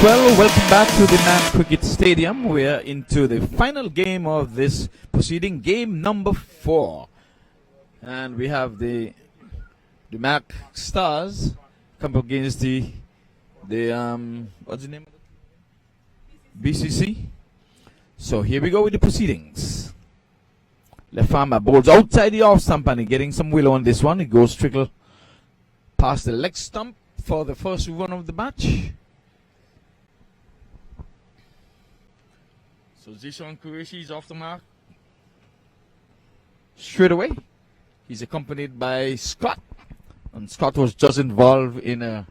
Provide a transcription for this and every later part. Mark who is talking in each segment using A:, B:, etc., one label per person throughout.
A: Well, welcome back to the MAQ Cricket Stadium. We're into the final game of this proceeding, game number 4. And we have the MAQ Stars come up against the what's the name of it? BCC. So here we go with the proceedings. Left arm bowls outside the off stump and getting some willow on this one. It goes trickle past the leg stump for the first run of the match. So Zishan Qureshi is off the mark straight away. He's accompanied by Scott, and Scott was just involved in a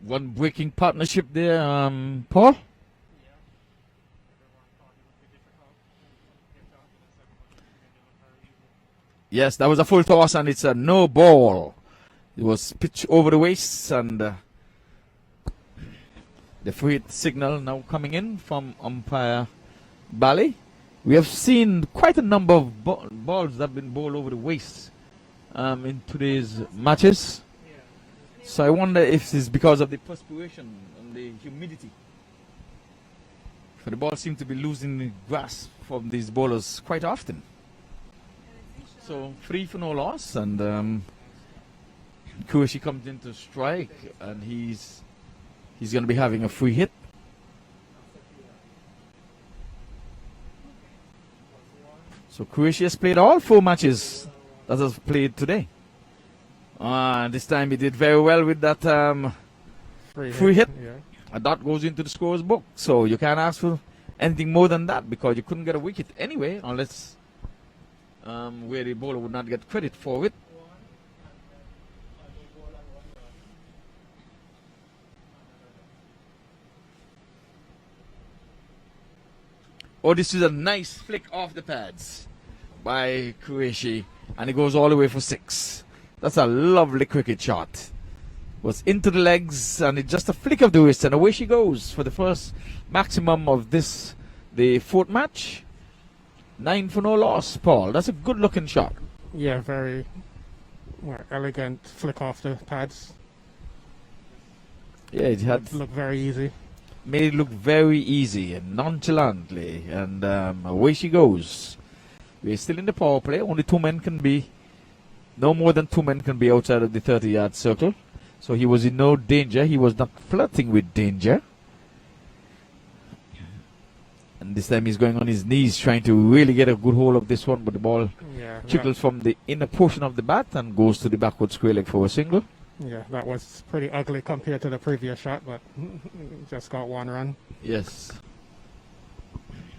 A: one breaking partnership there. Paul. Yes, that was a full toss, and it's a no ball. It was pitched over the waist, and the free hit signal now coming in from umpire Bally. We have seen quite a number of balls that have been bowled over the waist in today's matches. So I wonder if it's because of the perspiration and the humidity. For the ball seem to be losing the grasp from these bowlers quite often. So 3 for no loss, and Qureshi comes in to strike, and he's going to be having a free hit. So Qureshi has played all 4 matches that has played today. This time he did very well with that free hit.
B: Yeah.
A: And that goes into the scorer's book. So you can't ask for anything more than that, because you couldn't get a wicket anyway, unless where the bowler would not get credit for it. Oh, this is a nice flick off the pads by Qureshi, and it goes all the way for 6. That's a lovely cricket shot. Was into the legs, and it's just a flick of the wrist, and away she goes for the first maximum of this, the 4th match. 9 for no loss, Paul. That's a good looking shot.
B: Yeah, very elegant flick off the pads.
A: Yeah, it had
B: Looked very easy.
A: made it look very easy and nonchalantly, and away she goes. We're still in the power play. Only 2 men can be, no more than 2 men can be outside of the 30-yard circle. So he was in no danger. He was not flirting with danger. And this time he's going on his knees, trying to really get a good hold of this one, but the ball trickles from the inner portion of the bat and goes to the backward square leg for a single.
B: Yeah, that was pretty ugly compared to the previous shot, but just got 1 run.
A: Yes.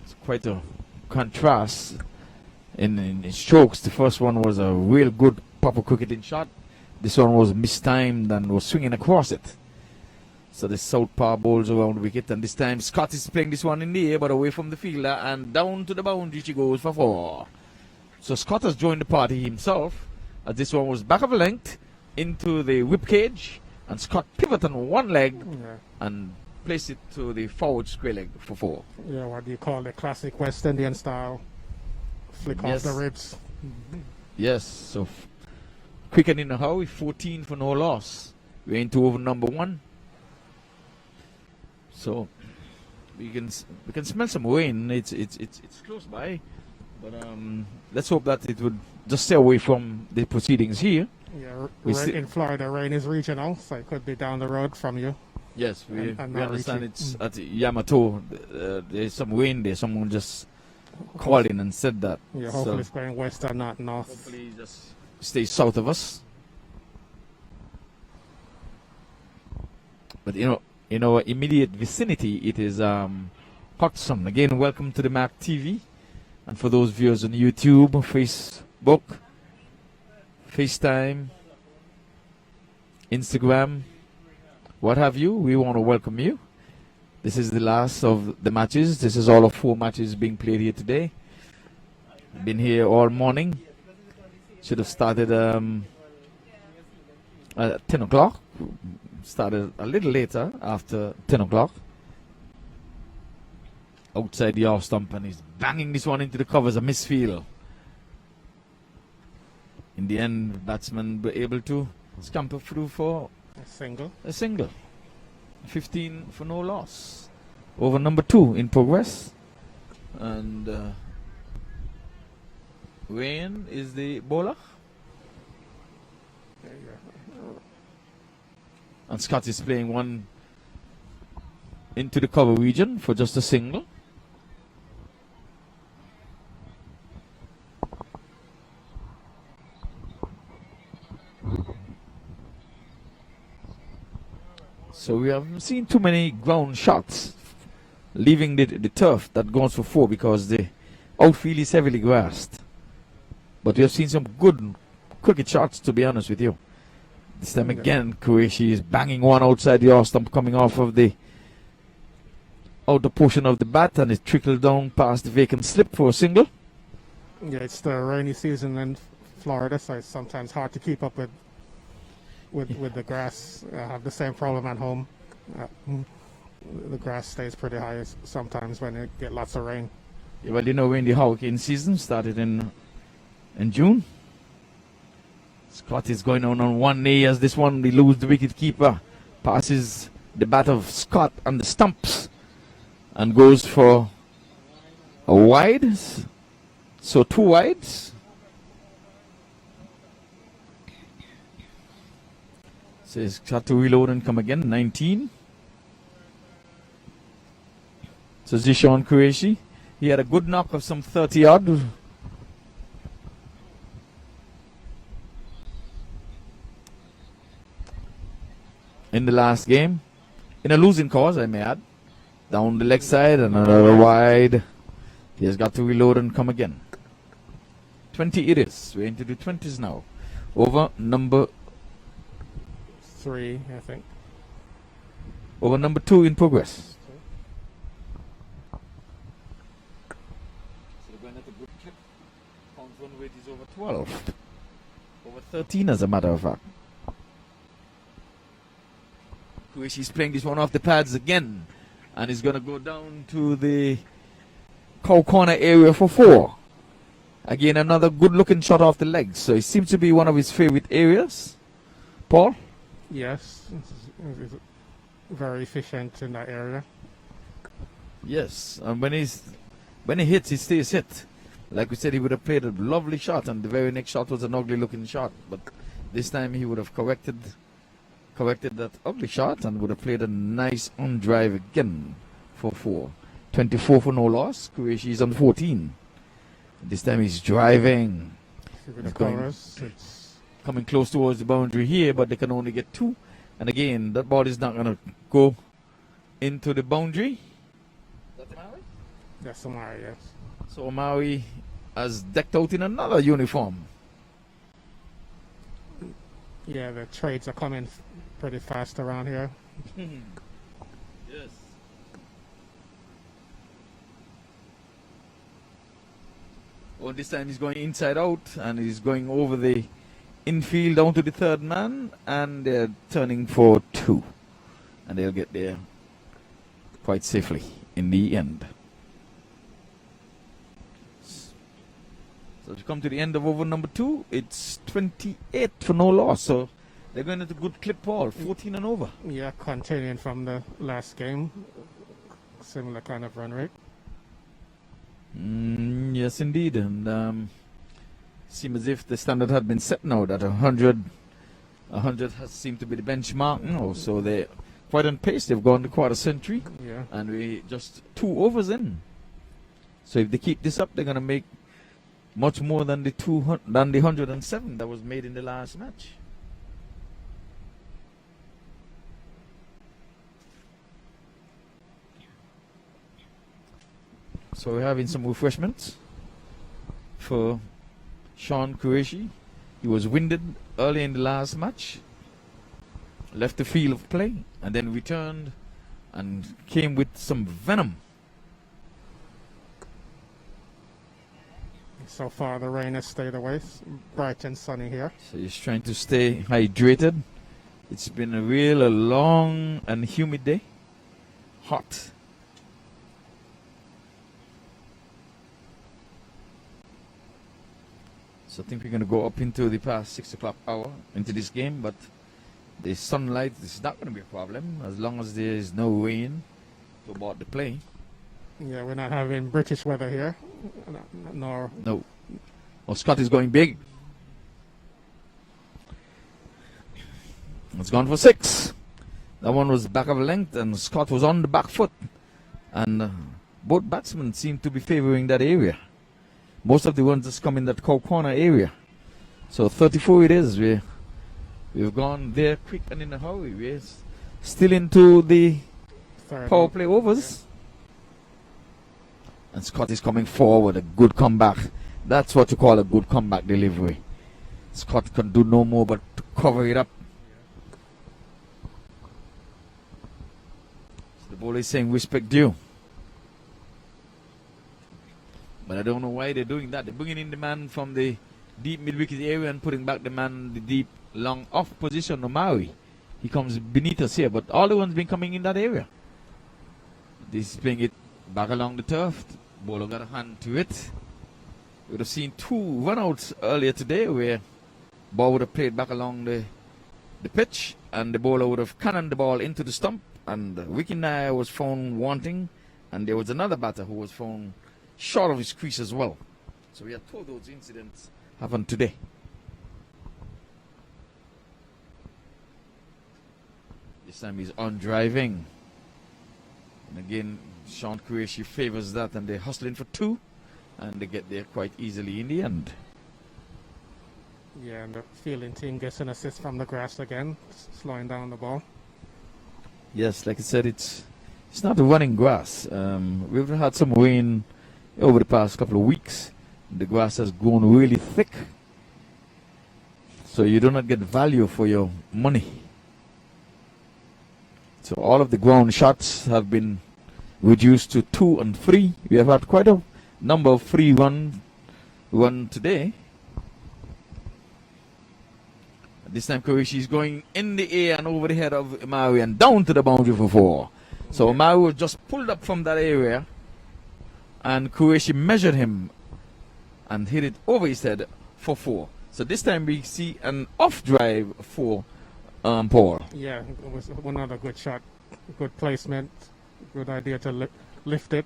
A: It's quite a contrast in strokes. The first one was a real good proper cricketing shot. This one was mistimed and was swinging across it. So the southpaw bowls around the wicket, and this time Scott is playing this one in the air but away from the fielder, and down to the boundary she goes for 4. So Scott has joined the party himself, as this one was back of a length into the whip cage, and Scott pivot on one leg and place it to the forward square leg for 4.
B: Yeah, what do you call the classic West Indian style flick off the ribs?
A: Yes, so cricket in a hurry, 14 for no loss. We're into over number 1. So we can smell some rain. It's close by, but let's hope that it would just stay away from the proceedings here.
B: Yeah, in Florida, rain is regional, so it could be down the road from you.
A: Yes, we understand it's at Yamato. There's some rain there. Someone just called in and said that.
B: Yeah, hopefully it's going west and not north.
A: Hopefully just stay south of us. But in our immediate vicinity, it is hot sun. Again, welcome to the MAQ TV. And for those viewers on YouTube, Facebook, FaceTime, Instagram, what have you, we want to welcome you. This is the last of the matches. This is all of 4 matches being played here today. Been here all morning. Should have started at 10 o'clock. Started a little later, after 10 o'clock. Outside the off stump, and he's banging this one into the covers, a misfield. In the end, the batsmen were able to scamper through for
B: a single.
A: 15 for no loss. Over number 2 in progress. And Wayne is the bowler.
B: There you go.
A: And Scott is playing one into the cover region for just a single. So we haven't seen too many ground shots leaving the turf that goes for 4 because the outfield is heavily grassed. But we have seen some good cricket shots, to be honest with you. This time again, Qureshi is banging one outside the off stump coming off of the outer portion of the bat, and it trickled down past the vacant slip for a single.
B: Yeah, it's the rainy season in Florida, so it's sometimes hard to keep up with the grass. I have the same problem at home. The grass stays pretty high sometimes when you get lots of rain.
A: Yeah, well, you know, when the hurricane season started in June, Scott is going on one knee as this one, they lose the wicket keeper, passes the bat of Scott on the stumps and goes for a wide. So 2 wides. So he's got to reload and come again. 19. So Zishan Qureshi, he had a good knock of some 30 odd. In the last game, in a losing cause, I may add. Down the leg side and another wide. He has got to reload and come again. 20 it is. We're into the 20s now. Over number
B: 3, I think.
A: Over number 2 in progress. So we're going at a good clip. Pound one weight is over 12. Over 13 as a matter of fact. She's playing this one off the pads again, and he's going to go down to the cow corner area for 4. Again, another good looking shot off the legs, so it seems to be one of his favorite areas. Paul?
B: Yes, he's very efficient in that area.
A: Yes, and when he hits, he stays hit. Like we said, he would have played a lovely shot, and the very next shot was an ugly looking shot, but this time he would have corrected that ugly shot and would have played a nice on drive again for 4. 24 for no loss. Qureshi is on 14. This time he's driving. Coming close towards the boundary here, but they can only get 2. And again, that ball is not going to go into the boundary. That's Maui?
B: That's Omari, yes.
A: So Maui has decked out in another uniform.
B: Yeah, the trades are coming pretty fast around here.
A: Yes. Well, this time he's going inside out and he's going over the infield down to the third man, and they're turning for 2. And they'll get there quite safely in the end. So to come to the end of over number 2, it's 28 for no loss. So they're going at a good clip, Paul. 14 and over.
B: Yeah, continuing from the last game. Similar kind of run rate.
A: Yes, indeed. And seems as if the standard had been set now that 100 has seemed to be the benchmark now. So they're quite on pace. They've gone the quarter century.
B: Yeah.
A: And we just 2 overs in. So if they keep this up, they're going to make much more than the 107 that was made in the last match. So we're having some refreshments for Sean Qureshi. He was winded early in the last match, left the field of play, and then returned and came with some venom.
B: So far, the rain has stayed away. It's bright and sunny here.
A: So he's trying to stay hydrated. It's been a long and humid day. Hot. So I think we're going to go up into the past 6 o'clock hour into this game, but The sunlight is not going to be a problem as long as there is no rain to about the play.
B: Yeah, we're not having British weather here. Nor
A: No. Oh, Scott is going big. It's gone for 6. That one was back of length and Scott was on the back foot. And both batsmen seem to be favoring that area. Most of the ones just come in that corner area. So 34 it is. We've gone there quick and in a hurry. We're still into the power play overs. And Scott is coming forward. A good comeback. That's what you call a good comeback delivery. Scott can do no more but to cover it up. So the bowler is saying respect due. But I don't know why they're doing that. They're bringing in the man from the deep mid-wicket area and putting back the man in the deep long off position, Omari. He comes beneath us here, but all the ones been coming in that area. This is playing it back along the turf. Bowler got a hand to it. We would have seen 2 runouts earlier today where ball would have played back along the pitch and the bowler would have cannoned the ball into the stump and Ricky Nair was found wanting and there was another batter who was found short of his crease as well. So we had 2 of those incidents happen today. This time he's on driving. And again, Sean Qureshi favors that and they're hustling for 2. And they get there quite easily in the end.
B: Yeah, and the fielding team gets an assist from the grass again, slowing down the ball.
A: Yes, like I said, it's not a running grass. We've had some rain over the past couple of weeks. The grass has grown really thick. So you do not get value for your money. So all of the ground shots have been reduced to 2 and 3. We have had quite a number of free run today. This time Qureshi is going in the air and over the head of Omari and down to the boundary for 4. So Omari was just pulled up from that area and Qureshi measured him and hit it over his head for 4. So this time we see an off drive for Paul.
B: Yeah, it was another good shot, good placement, good idea to lift it.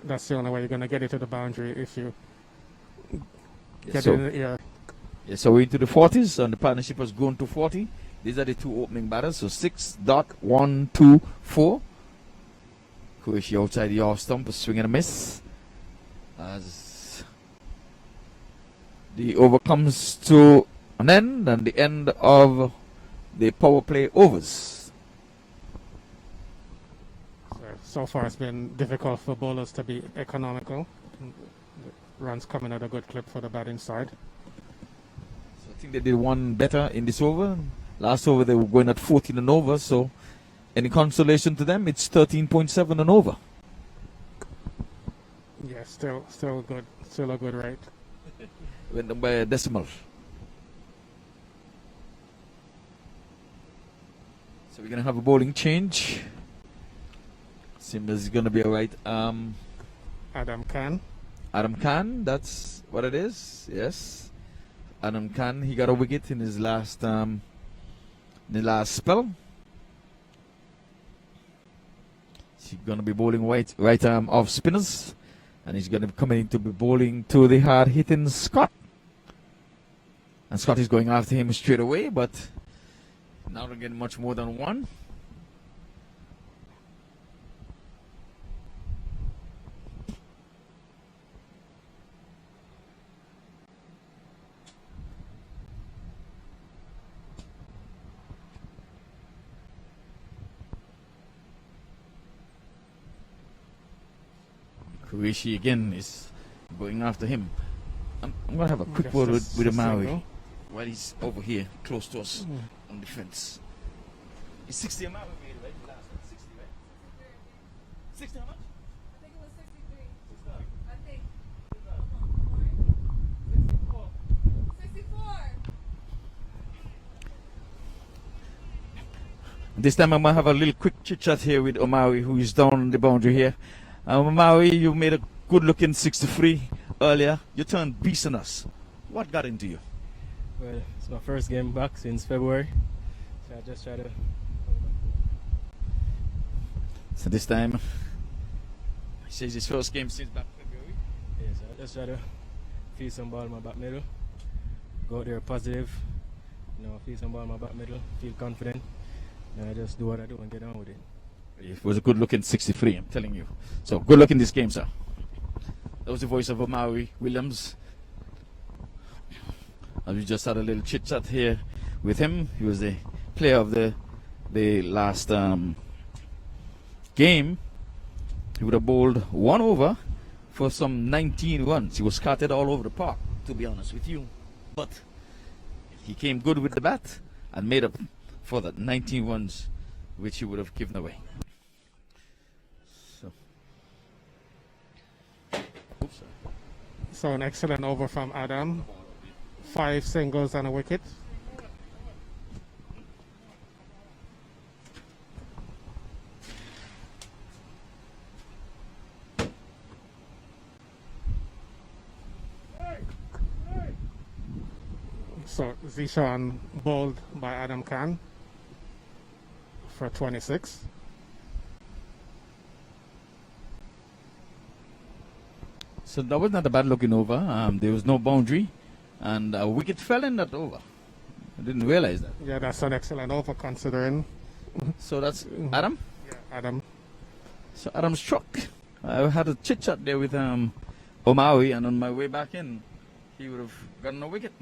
B: That's the only way you're going to get it to the boundary if you get it in the air.
A: Yeah, so we're into the 40s and the partnership has grown to 40. These are the 2 opening batters. So 6.124. Qureshi outside the off stump, a swing and a miss. As the over comes to an end and the end of the power play overs.
B: So far it's been difficult for bowlers to be economical. Runs coming at a good clip for the batting side.
A: So I think they did one better in this over. Last over they were going at 14 and over, so any consolation to them, it's 13.7 and over.
B: Yeah, still good. Still a good rate.
A: Went them by a decimal. So we're going to have a bowling change. Seems it's going to be alright.
B: Adam Khan,
A: that's what it is. Yes. Adam Khan, he got a wicket in his last spell. He's going to be bowling right arm off spinners. And he's going to be coming to be bowling to the hard-hitting Scott. And Scott is going after him straight away, but not going to get much more than 1. Qureshi again is going after him. I'm going to have a quick word with Omari while he's over here close to us on the fence. It's 60 Omari made, right? The last one, 60, right? 60 how much?
C: I think it was 63. I think. 64.
A: This time I'm going to have a little quick chit chat here with Omari, who is down the boundary here. Omari, you made a good looking 63 earlier. You turned beast on us. What got into you?
D: Well, it's my first game back since February. So I just try to.
A: So this time, he says his first game since back February.
D: Yes, I just try to feel some ball in my back middle. Go out there positive. Feel some ball in my back middle. Feel confident. And I just do what I do and get on with it.
A: It was a good looking 63, I'm telling you. So good luck in this game, sir. That was the voice of Omari Williams. And we just had a little chit chat here with him. He was the player of the last game. He would have bowled 1 over for some 19 runs. He was scattered all over the park, to be honest with you. But he came good with the bat and made up for that 19 runs which he would have given away. So, oops.
B: So an excellent over from Adam. 5 singles and a wicket. So Zishan bowled by Adam Khan for 26.
A: So that was not a bad looking over. There was no boundary, and a wicket fell in that over. I didn't realize that.
B: Yeah, that's an excellent over considering.
A: So that's Adam.
B: Yeah, Adam.
A: So Adam struck. I had a chit chat there with Omari, and on my way back in, he would have gotten a wicket.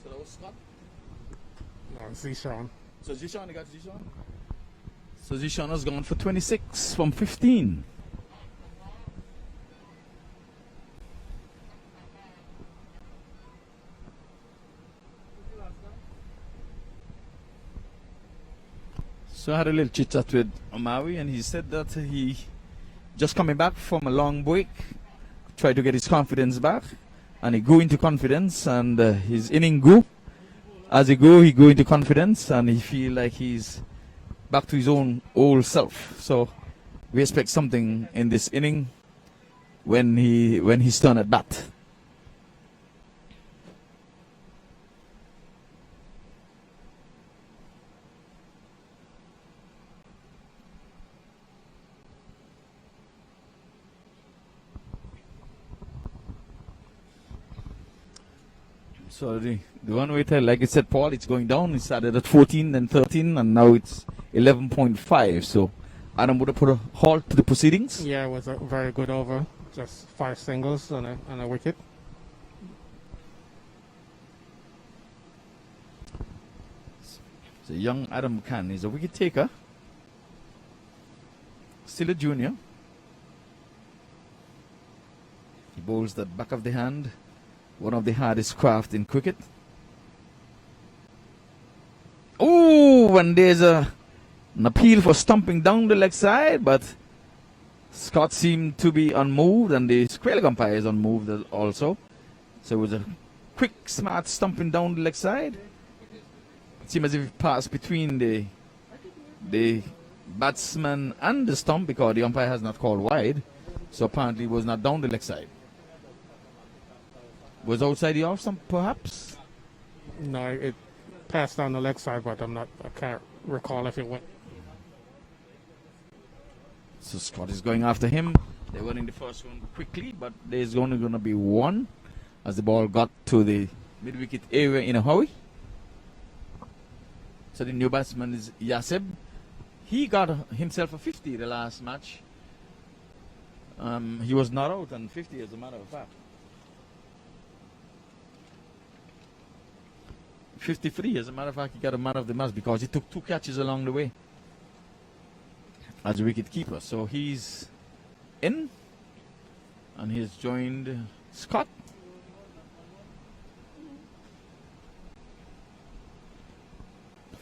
A: So that was Scott.
B: No, Zishan.
A: So Zishan, got Zishan. So Zishan has gone for 26 from 15. So I had a little chit chat with Omari, and he said that he just coming back from a long break, tried to get his confidence back, and he grew into confidence, and his inning grew. As he grew into confidence, and he feel like he's back to his own old self. So we expect something in this inning when he's turned at bat. So the one with, like I said, Paul, it's going down. It started at 14, then 13, and now it's 11.5. So Adam would have put a halt to the proceedings.
B: Yeah, it was a very good over. Just 5 singles and a wicket.
A: So young Adam Khan is a wicket taker. Still a junior. He bowls that back of the hand. One of the hardest craft in cricket. Oh, and there's an appeal for stumping down the leg side, but Scott seemed to be unmoved, and the square umpire is unmoved also. So it was a quick, smart stumping down the leg side. It seemed as if it passed between the batsman and the stump, because the umpire has not called wide. So apparently it was not down the leg side. Was outside the off stump, perhaps?
B: No, it passed down the leg side, but I can't recall if it went.
A: So Scott is going after him. They're winning the first one quickly, but there's only going to be one as the ball got to the mid-wicket area in a hurry. So the new batsman is Yaseb. He got himself a 50 the last match. He was not out on 50, as a matter of fact. 53, as a matter of fact, he got a man of the match because he took 2 catches along the way as a wicket keeper. So he's in, and he has joined Scott.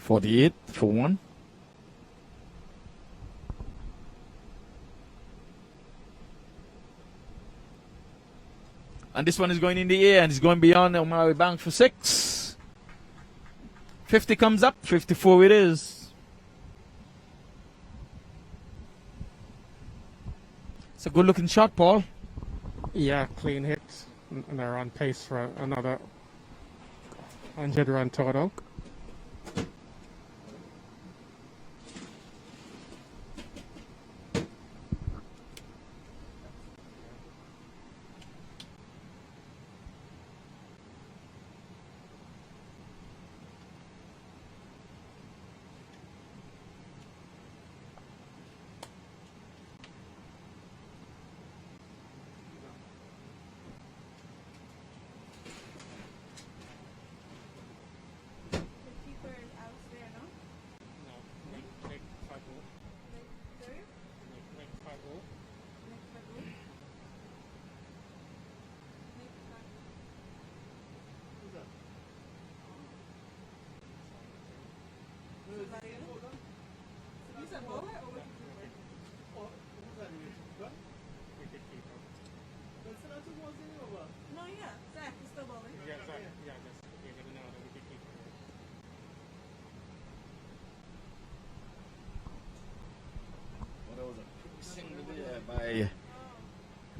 A: .48 for 1. And this one is going in the air, and it's going beyond Omari Bank for 6. 50 comes up, 54 it is. It's a good looking shot, Paul.
B: Yeah, clean hit. And they're on pace for another 100-run total.
C: The keeper is out there, no?
B: No, make 5 all.
C: Sorry?
B: Make 5 all.
C: Next five goal. Next five. Is this a bowler or wicketkeeper?
B: Wicket keeper.
C: No, yeah, Zach is still bowling.
B: Yeah, sorry. Yeah, just you're gonna know the wicket keeper.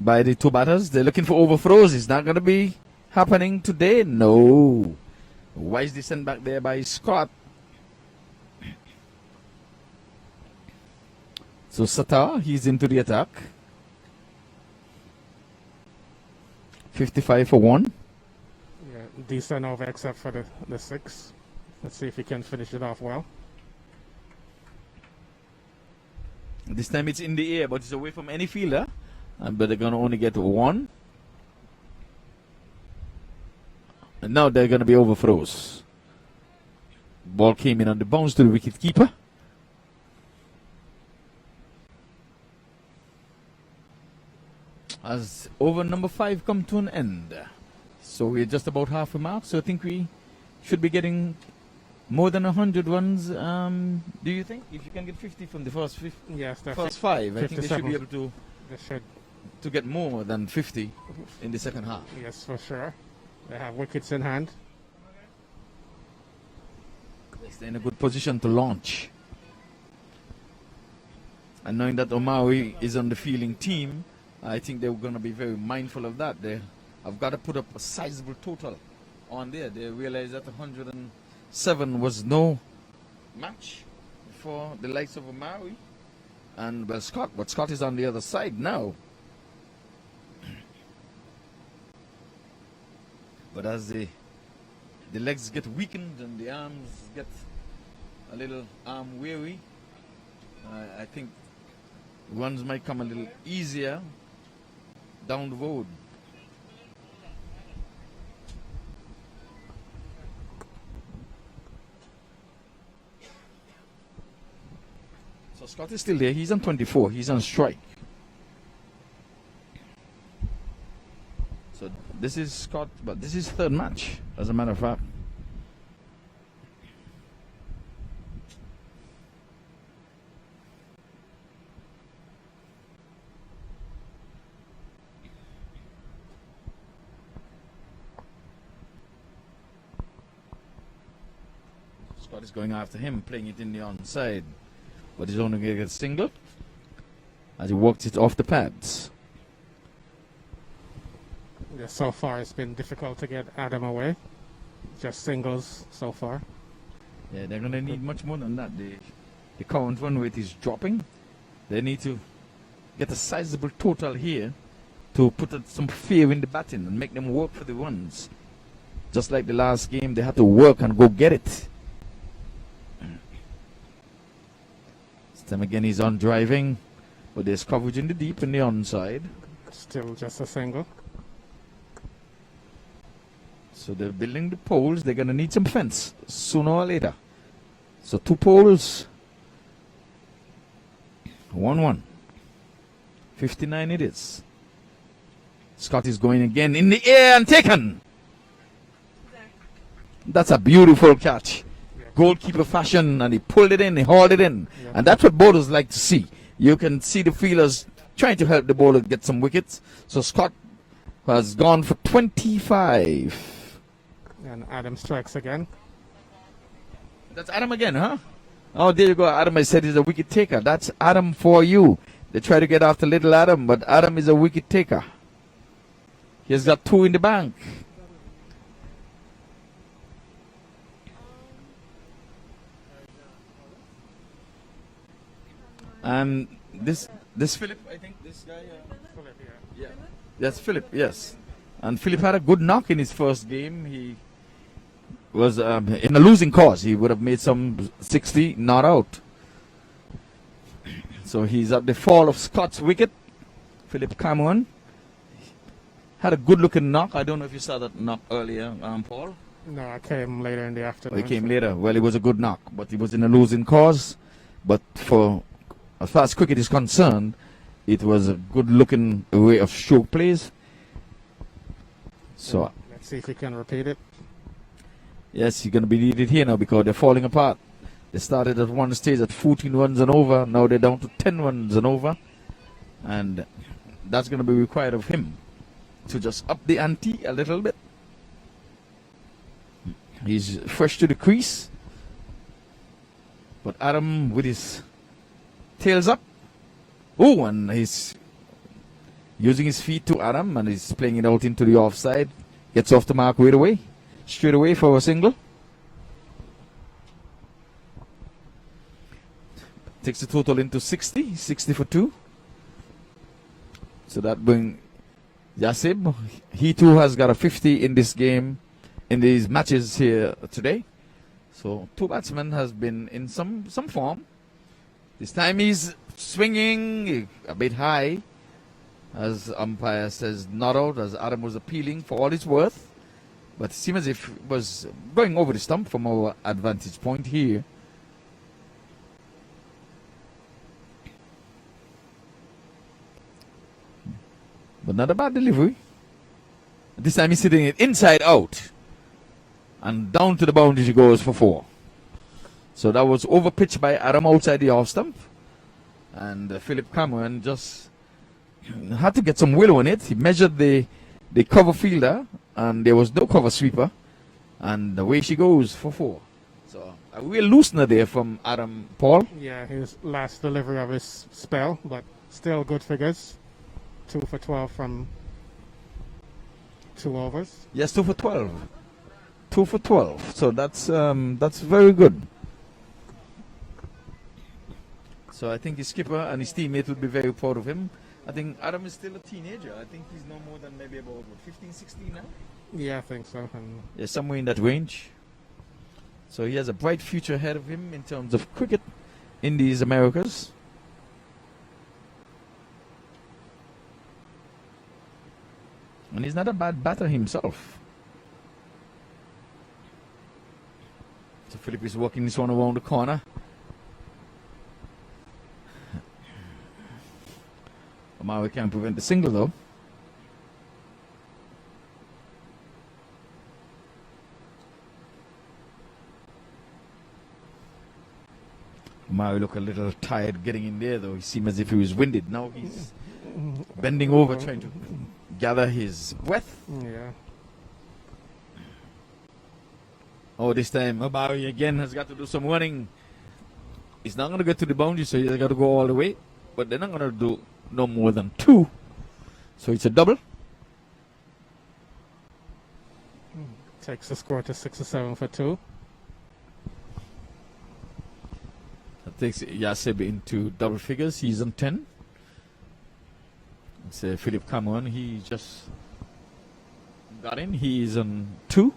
A: By the two batters. They're looking for overthrows. It's not going to be happening today. No. Wisely sent back there by Scott. So Sata, he's into the attack. 55 for 1.
B: Yeah, decent over except for the 6. Let's see if he can finish it off well.
A: This time it's in the air, but it's away from any fielder. But they're going to only get 1. And now they're going to be overthrows. Ball came in on the bounce to the wicket keeper. As over number 5 come to an end. So we're just about half a mark. So I think we should be getting more than 100 runs. Do you think? If you can get 50 from the first
B: Yes, they're
A: first 5, I think they should be
B: 57.
A: able to
B: They should.
A: get more than 50 in the second half.
B: Yes, for sure. They have wickets in hand.
A: They're in a good position to launch. And knowing that Omawi is on the fielding team, I think they're going to be very mindful of that. They have got to put up a sizable total on there. They realize that 107 was no match for the likes of Omawi and well Scott. But Scott is on the other side now. But as the legs get weakened and the arms get a little arm weary, I think runs might come a little easier down the road. So Scott is still there. He's on 24. He's on strike. So this is Scott, but this is third match, as a matter of fact. Scott is going after him, playing it in the onside. But he's only going to get a single as he walks it off the pads.
B: Yeah, so far it's been difficult to get Adam away. Just singles so far.
A: Yeah, they're going to need much more than that. The current run rate is dropping. They need to get a sizable total here to put some fear in the batting and make them work for the runs. Just like the last game, they had to work and go get it. This time again, he's on driving, but there's coverage in the deep and the onside.
B: Still just a single.
A: So they're building the poles. They're going to need some fence sooner or later. So 2 poles. 1-1. 59 it is. Scott is going again in the air and taken.
C: Zach.
A: That's a beautiful catch. Goalkeeper fashion, and he pulled it in, he hauled it in.
B: Yeah.
A: And that's what bowlers like to see. You can see the fielders trying to help the bowler get some wickets. So Scott has gone for 25.
B: And Adam strikes again.
A: That's Adam again, huh? Oh, there you go. Adam, I said he's a wicket taker. That's Adam for you. They try to get after little Adam, but Adam is a wicket taker. He has got 2 in the bank. And this Philip, I think this guy.
B: Philip,
A: Yeah. That's Philip. Yes. And Philip had a good knock in his first game. He was in a losing cause. He would have made some 60, not out. So he's at the fall of Scott's wicket. Philip Cameron had a good looking knock. I don't know if you saw that knock earlier, Paul.
B: No, I came later in the afternoon.
A: Well, he came later. Well, it was a good knock, but he was in a losing cause. But for as far as cricket is concerned, it was a good looking way of stroke plays. So
B: Let's see if he can repeat it.
A: yes, you're going to be needed here now because they're falling apart. They started at one stage at 14 runs and over. Now they're down to 10 runs and over. And that's going to be required of him to just up the ante a little bit. He's fresh to the crease. But Adam with his tails up. Oh, and he's using his feet to Adam and he's playing it out into the offside. Gets off the mark right away. Straight away for a single. Takes the total into 60. 60 for 2. So that brings Yasib. He too has got a 50 in this game, in these matches here today. So two batsmen has been in some form. This time he's swinging a bit high. As umpire says, not out, as Adam was appealing for all it's worth. But it seems as if it was going over the stump from our advantage point here. But not a bad delivery. This time he's hitting it inside out. And down to the boundary he goes for 4. So that was over pitched by Adam outside the off stump. And Philip Cameron just had to get some will on it. He measured the cover fielder and there was no cover sweeper. And away she goes for 4. So a real loosener there from Adam Paul.
B: Yeah, his last delivery of his spell, but still good figures. 2 for 12 from 2 overs.
A: Yes, 2 for 12. 2 for 12. So that's very good. So I think his skipper and his teammate will be very proud of him. I think Adam is still a teenager. I think he's no more than maybe about what, 15, 16 now.
B: Yeah, I think so. And
A: Yeah, somewhere in that range. So he has a bright future ahead of him in terms of cricket in these Americas. And he's not a bad batter himself. So Philip is walking this one around the corner. Omari can't prevent the single though. Omari looked a little tired getting in there though. He seemed as if he was winded. Now he's bending over trying to gather his breath.
B: yeah,
A: Oh, this time Omari again has got to do some running. He's not going to get to the boundary, so he's got to go all the way. But they're not going to do no more than 2. So it's a double.
B: takes the score to 6 or 7 for 2.
A: That takes Yaseb into double figures. He's on 10. It's Philip Cameron. He just got in. He's on 2.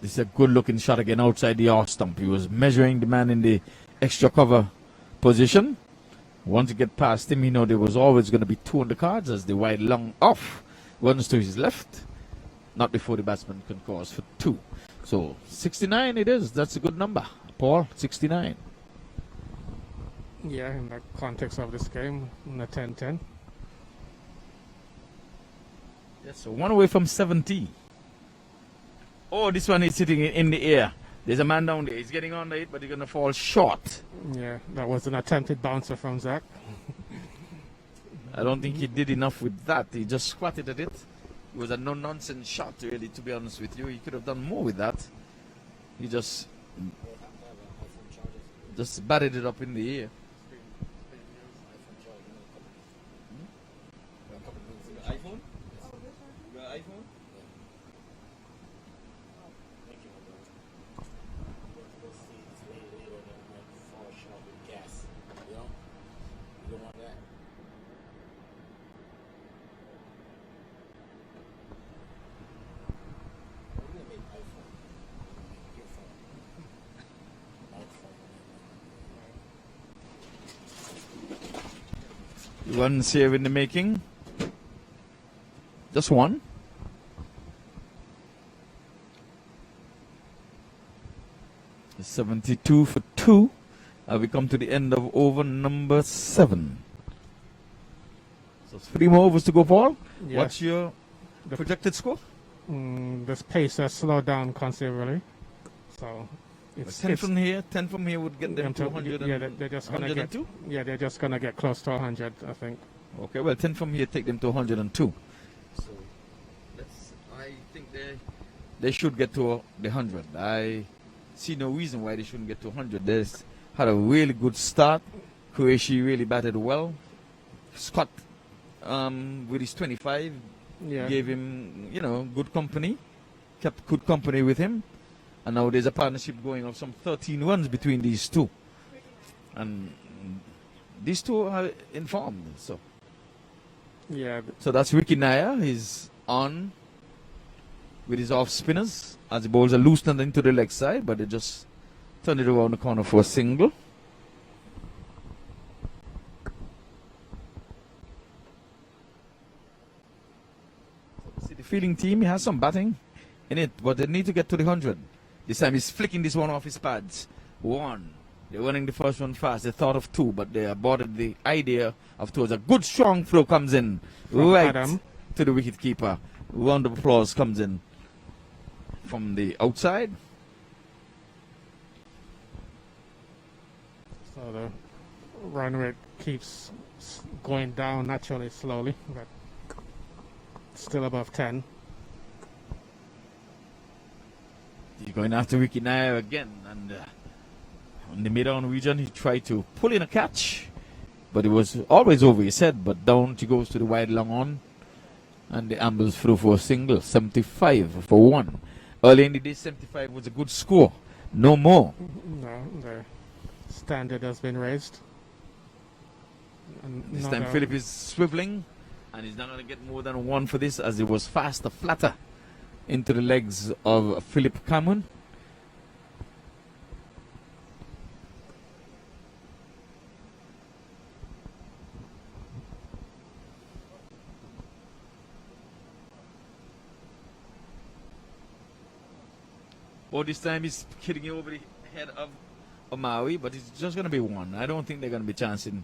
A: This is a good looking shot again outside the off stump. He was measuring the man in the extra cover position. Once you get past him, you know there was always going to be 2 on the cards as the wide long off runs to his left. Not before the batsman can cross for 2. So 69 it is. That's a good number. Paul, 69.
B: Yeah, in the context of this game, in the 10-10.
A: Yes, so 1 away from 70. Oh, this one is sitting in the air. There's a man down there. He's getting on it, but he's going to fall short.
B: Yeah, that was an attempted bouncer from Zach.
A: I don't think he did enough with that. He just squatted at it. It was a no-nonsense shot, really, to be honest with you. He could have done more with that. He just batted it up in the air. iPhone? iPhone? One save in the making. Just one. It's 72 for 2. We come to the end of over number 7. So 3 more overs to go, Paul.
B: Yes.
A: What's your projected score?
B: This pace has slowed down considerably. So it's
A: 10 from here. 10 from here would get them to 100.
B: Yeah, they're just gonna get.
A: 102?
B: Yeah, they're just gonna get close to 100, I think.
A: Okay, well, 10 from here take them to 102. So I think they should get to the 100. I see no reason why they shouldn't get to 100. They had a really good start. Croatia really batted well. Scott, with his 25, gave him, good company. Kept good company with him. And now there's a partnership going of some 13 runs between these two. And these two are informed.
B: Yeah.
A: So that's Ricky Nair. He's on with his off spinners as the balls are loosened into the leg side, but they just turn it around the corner for a single. See the fielding team, he has some batting in it, but they need to get to the 100. This time he's flicking this one off his pads. 1. They're running the first one fast. They thought of 2, but they aborted the idea of 2. A good strong throw comes in right to the wicket keeper. Round of applause comes in from the outside.
B: So the run rate keeps going down naturally slowly, but still above 10.
A: He's going after Ricky Nair again, and in the mid-on region, he tried to pull in a catch, but it was always over his head. But down he goes to the wide long on, and the ambles through for a single. 75 for 1. Early in the day, 75 was a good score. No more.
B: No, the standard has been raised. And
A: This time Philip is swiveling, and he's not going to get more than 1 for this, as it was faster, flatter into the legs of Philip Cameron. Or this time he's hitting it over the head of Omawi, but it's just going to be 1. I don't think they're going to be chancing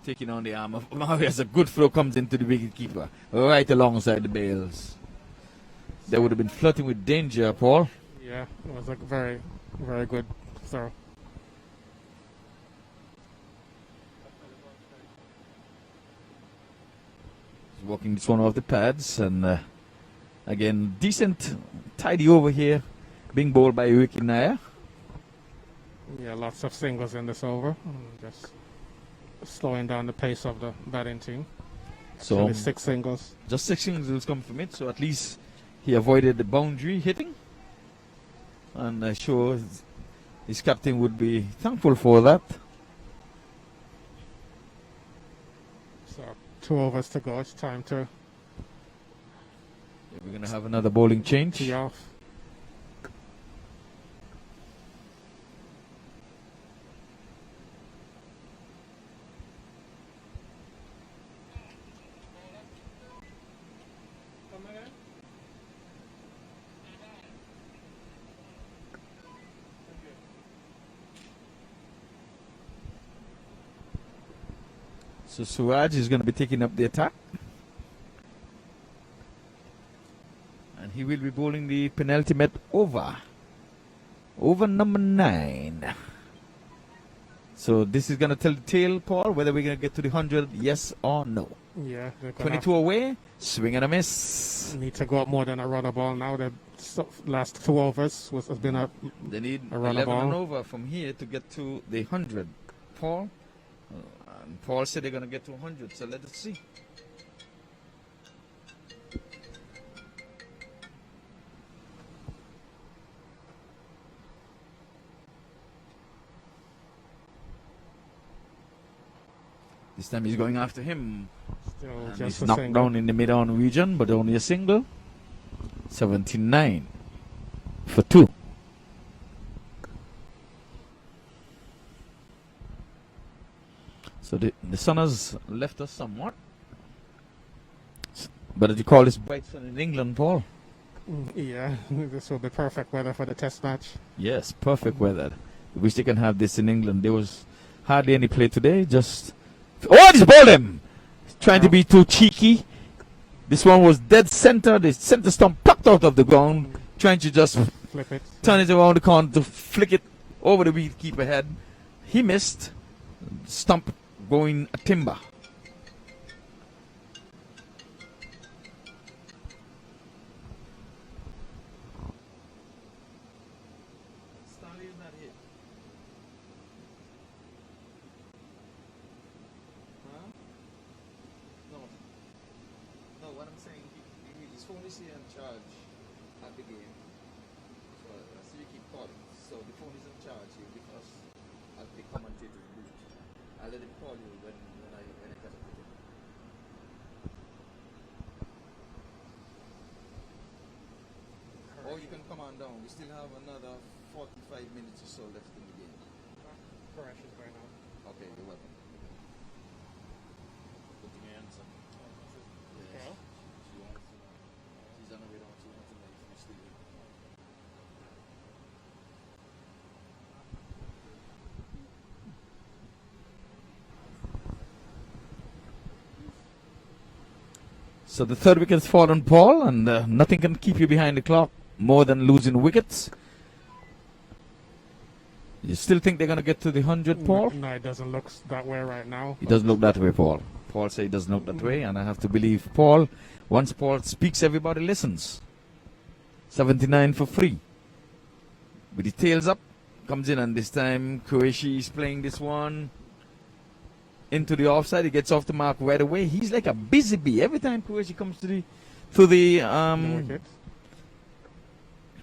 A: taking on the arm of Omawi as a good throw comes into the wicket keeper right alongside the bails. They would have been flirting with danger, Paul.
B: Yeah, it was a very, very good throw.
A: He's walking this one off the pads, and again, decent, tidy over here. Being bowled by Ricky Nair.
B: Yeah, lots of singles in this over. Just slowing down the pace of the batting team.
A: So
B: only 6 singles.
A: Just 6 singles come from it, so at least he avoided the boundary hitting. And I'm sure his captain would be thankful for that.
B: So 2 overs to go. It's time to
A: We're going to have another bowling change.
B: tee off.
A: So Suraj is going to be taking up the attack. And he will be bowling the penultimate over. Over number 9. So this is going to tell the tale, Paul, whether we're going to get to the 100, yes or no.
B: Yeah, they're
A: 22 away, swing and a miss.
B: need to go up more than a runner ball now. The last 2 overs has been a
A: They need
B: a runner
A: 11 and
B: ball.
A: over from here to get to the 100. Paul? And Paul said they're going to get to 100, so let us see. This time he's going after him.
B: Still
A: And
B: just
A: he's
B: a
A: knocked
B: single.
A: down in the mid-on region, but only a single. 79 for 2. So the sun has left us somewhat. But did you call this bright sun in England, Paul?
B: Yeah, this will be perfect weather for the test match.
A: Yes, perfect weather. Wish they can have this in England. There was hardly any play today. Just he's bowled him. Trying to be too cheeky. This one was dead center. The center stump plucked out of the ground. Trying to just
B: Flip it.
A: turn it around the corner to flick it over the wicketkeeper head. He missed. Stump going a timber. Stanley is not here. Huh? No. No, what I'm saying, his phone is here in charge at the game. So I see you keep calling. So the phone is in charge here because at the commentator's booth. I'll let him call you when I get up with him. Or you can come on down. We still have another 45 minutes or so left in the game.
B: Fresh is going on.
A: Okay, you're welcome. Good thing I answer.
B: Yeah.
A: She wants to know. She's on her way down. She wants to know if you're still here. So the third wicket has fallen, Paul, and nothing can keep you behind the clock more than losing wickets. You still think they're going to get to the 100, Paul?
B: No, it doesn't look that way right now.
A: It doesn't look that way, Paul. Paul said it doesn't look that way, and I have to believe Paul. Once Paul speaks, everybody listens. 79 for free. With the tails up, comes in, and this time Qureshi is playing this one into the offside. He gets off the mark right away. He's like a busy bee. Every time Qureshi comes to the
B: wicket.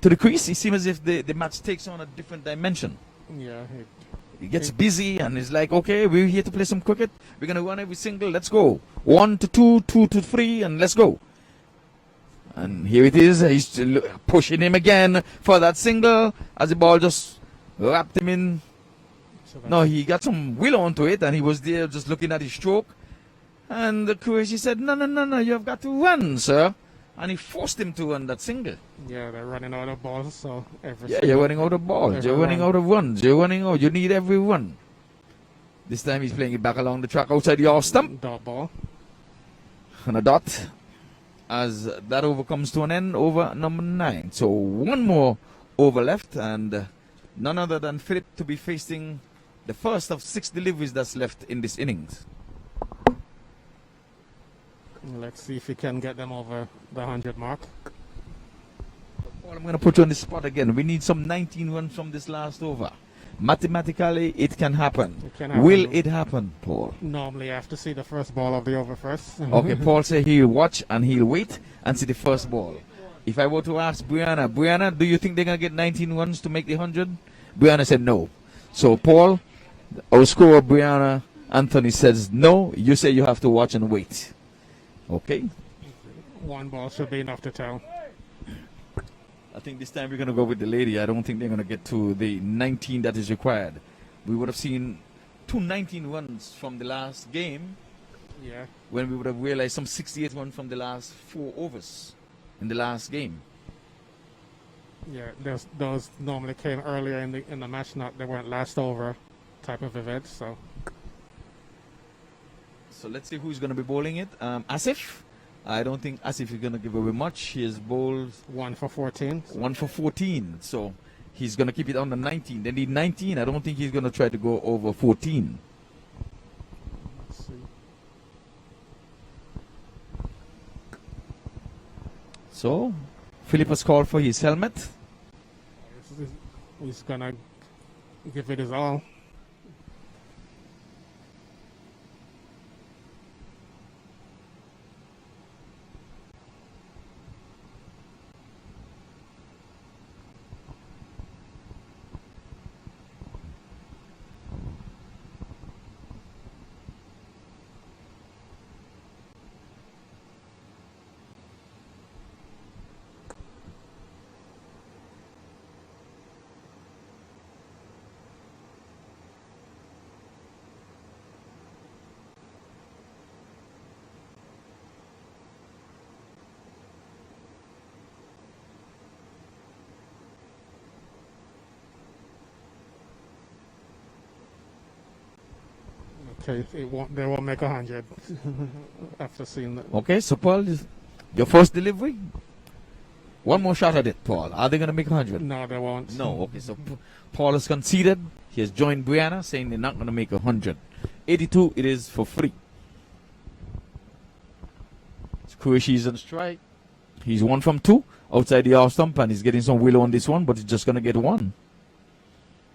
A: to the crease, it seems as if the match takes on a different dimension.
B: Yeah,
A: He gets busy and is like, okay, we're here to play some cricket. We're going to run every single. Let's go. 1 to 2, 2 to 3, and let's go. And here it is. He's still pushing him again for that single as the ball just wrapped him in.
B: so
A: No, he got some will onto it, and he was there just looking at his stroke. And the Qureshi said, no, you have got to run, sir. And he forced him to run that single.
B: yeah, they're running out of balls, so every
A: Yeah, you're running out of balls.
B: every
A: You're running
B: run.
A: out of runs. You're running out. You need every run. This time he's playing it back along the track outside the off stump.
B: dot ball.
A: And a dot. As that over comes to an end, over number 9. So one more over left, and none other than Philip to be facing the first of 6 deliveries that's left in this innings.
B: Let's see if he can get them over the 100 mark.
A: Paul, I'm going to put you on the spot again. We need some 19 runs from this last over. Mathematically, it can happen.
B: It can happen.
A: Will it happen, Paul?
B: Normally, I have to see the first ball of the over first.
A: Okay, Paul said he'll watch and he'll wait and see the first ball. If I were to ask Brianna, do you think they're going to get 19 runs to make the 100? Brianna said no. So, Paul, our scorer, Brianna Anthony, says no. You say you have to watch and wait. Okay?
B: One ball should be enough to tell.
A: I think this time we're going to go with the lady. I don't think they're going to get to the 19 that is required. We would have seen 19 runs from the last game
B: Yeah,
A: when we would have realized some 68 runs from the last 4 overs in the last game.
B: yeah. Those normally came earlier in the match. Not they weren't last over type of event. So
A: So let's see who's going to be bowling it. Asif. I don't think Asif is going to give away much. He has bowled
B: 1 for 14.
A: 1 for 14. So he's going to keep it on the 19. They need 19. I don't think he's going to try to go over 14.
B: Let's see.
A: So Philip has called for his helmet.
B: He's gonna give it his all. Okay, they won't make 100 after seeing that.
A: Okay, so Paul, your first delivery. One more shot at it, Paul. Are they going to make 100?
B: No, they won't.
A: No. Okay, so Paul has conceded. He has joined Brianna, saying they're not going to make 100. 82, it is for free. Qureshi on strike. He's 1 from 2 outside the off stump, and he's getting some willow on this one, but he's just going to get 1.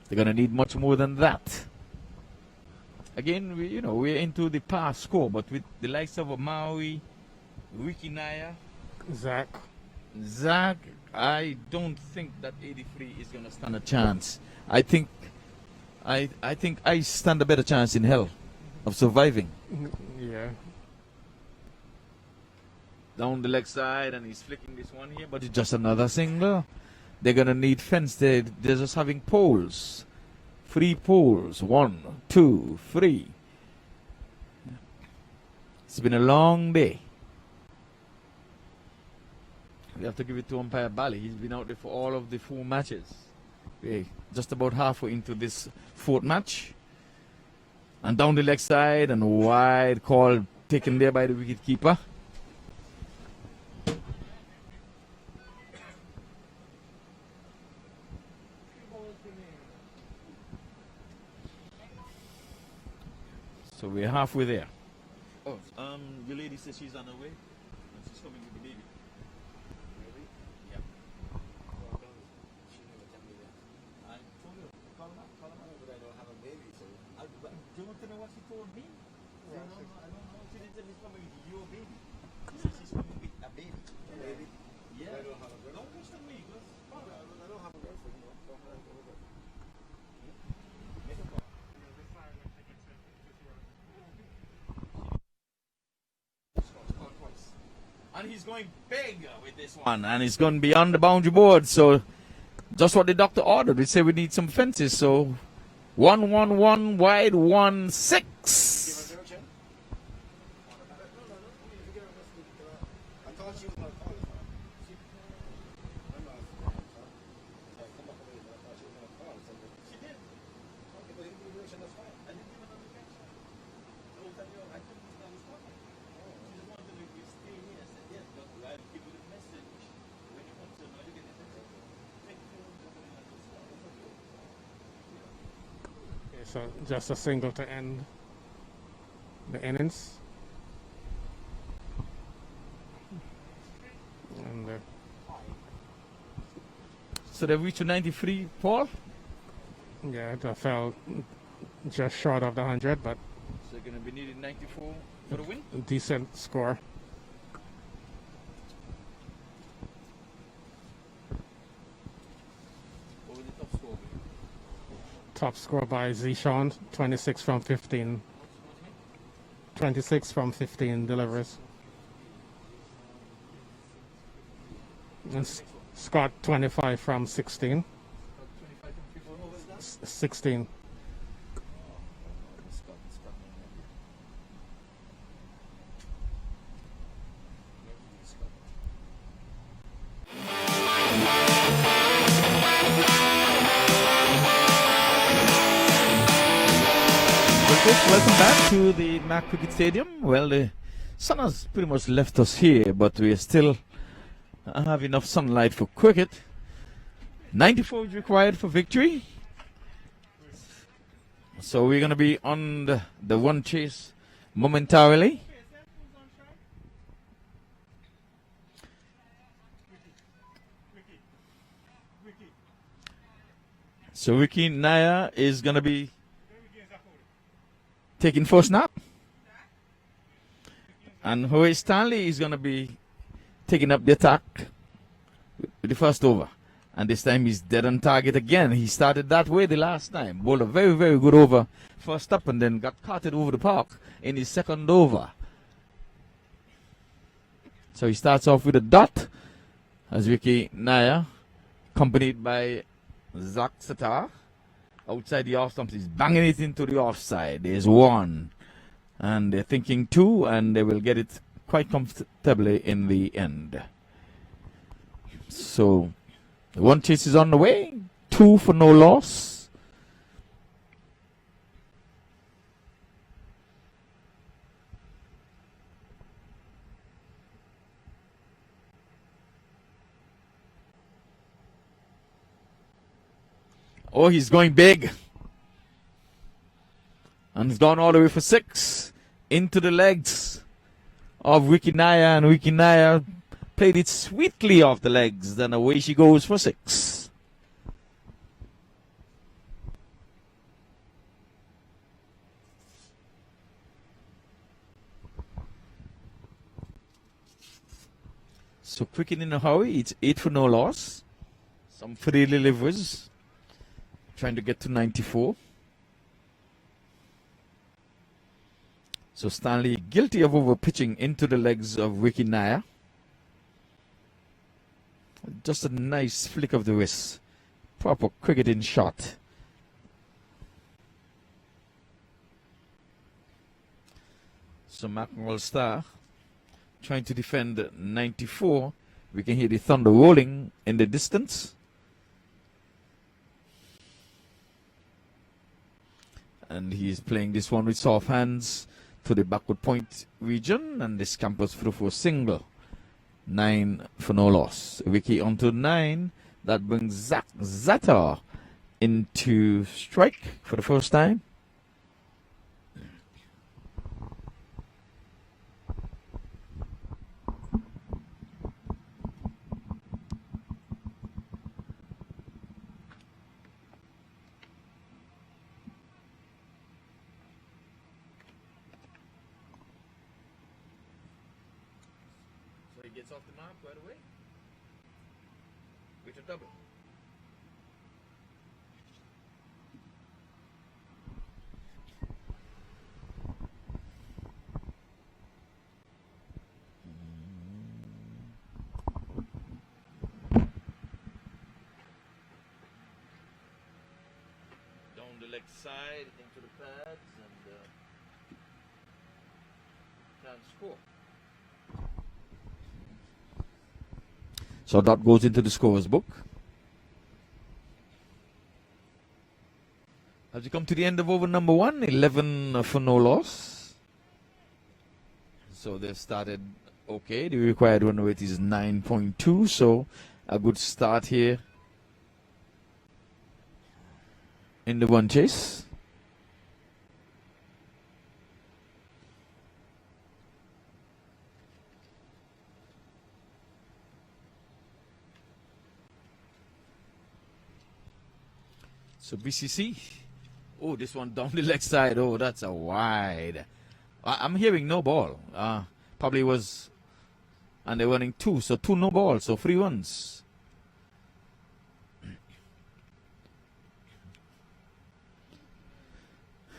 A: They're going to need much more than that. Again, we're into the past score, but with the likes of Maui, Ricky Naya, Zach, I don't think that 83 is going to stand a chance. I think I stand a better chance in hell of surviving.
B: Yeah.
A: Down the leg side, and he's flicking this one here, but it's just another single. They're going to need fence. They're just having poles. 3 poles. 1, 2, 3. It's been a long day. We have to give it to umpire Bally. He's been out there for all of the 4 matches. We're just about halfway into this 4th match. And down the leg side, and wide call taken there by the wicket keeper. So we're halfway there. Oh, the lady says she's on her way. And she's coming with the baby. Really? Yeah. I told her, call her up. But I don't have a baby, so. Do you want to know what she told me? I don't know. She didn't tell me she's coming with your baby. She said she's coming with a baby. A baby? Yeah. I don't have a girlfriend. Don't question me, because I don't have a girlfriend. Make a call. And he's going big with this one, and he's going beyond the boundary board. So, just what the doctor ordered. We say we need some fences. So, 1-1-1 wide 1-6.
B: So just a single to end the innings. And
A: So they've reached 93, Paul?
B: yeah, they fell just short of the 100, but
A: So they're going to be needing 94 for the win?
B: decent score.
A: What was the top score?
B: Top score by Zishan, 26 from 15. 26 from 15 deliveries. And Scott, 25 from 16. 16.
A: Welcome back to the MAQ Cricket Stadium. Well, the sun has pretty much left us here, but we still have enough sunlight for cricket. 94 is required for victory. So we're going to be on the one chase momentarily. So Ricky Naya is going to be taking first snap. And Horace Stanley is going to be taking up the attack with the first over. And this time he's dead on target again. He started that way the last time. Bowled a very, very good over first up and then got carted over the park in his second over. So he starts off with a dot as Ricky Naya, accompanied by Zach Satar. Outside the off stumps, he's banging it into the offside. There's 1. And they're thinking 2, and they will get it quite comfortably in the end. So, 1 chase is on the way. 2 for no loss. Oh, he's going big. And he's gone all the way for 6. Into the legs of Wikinaya. And Wikinaya played it sweetly off the legs. Then away she goes for 6. So cricket in a hurry. It's 8 for no loss. Some free deliveries. Trying to get to 94. So Stanley guilty of over pitching into the legs of Wikinaya. Just a nice flick of the wrist. Proper cricketing shot. So McEnroe Star trying to defend 94. We can hear the thunder rolling in the distance. And he's playing this one with soft hands to the backward point region, and this campus through for a single. 9 for no loss. Wiki onto 9. That brings Zach Zata into strike for the first time. Gets off the mark right away with a double. Down the leg side into the pads and can't score. So that goes into the scorer's book. As we come to the end of over number 1, 11 for no loss. So they've started okay. The required run rate is 9.2. So a good start here in the one chase. So BCC, oh, this one down the leg side. Oh, that's a wide. I'm hearing no ball. Probably was, and they're running 2, so 2 no ball, so 3 runs.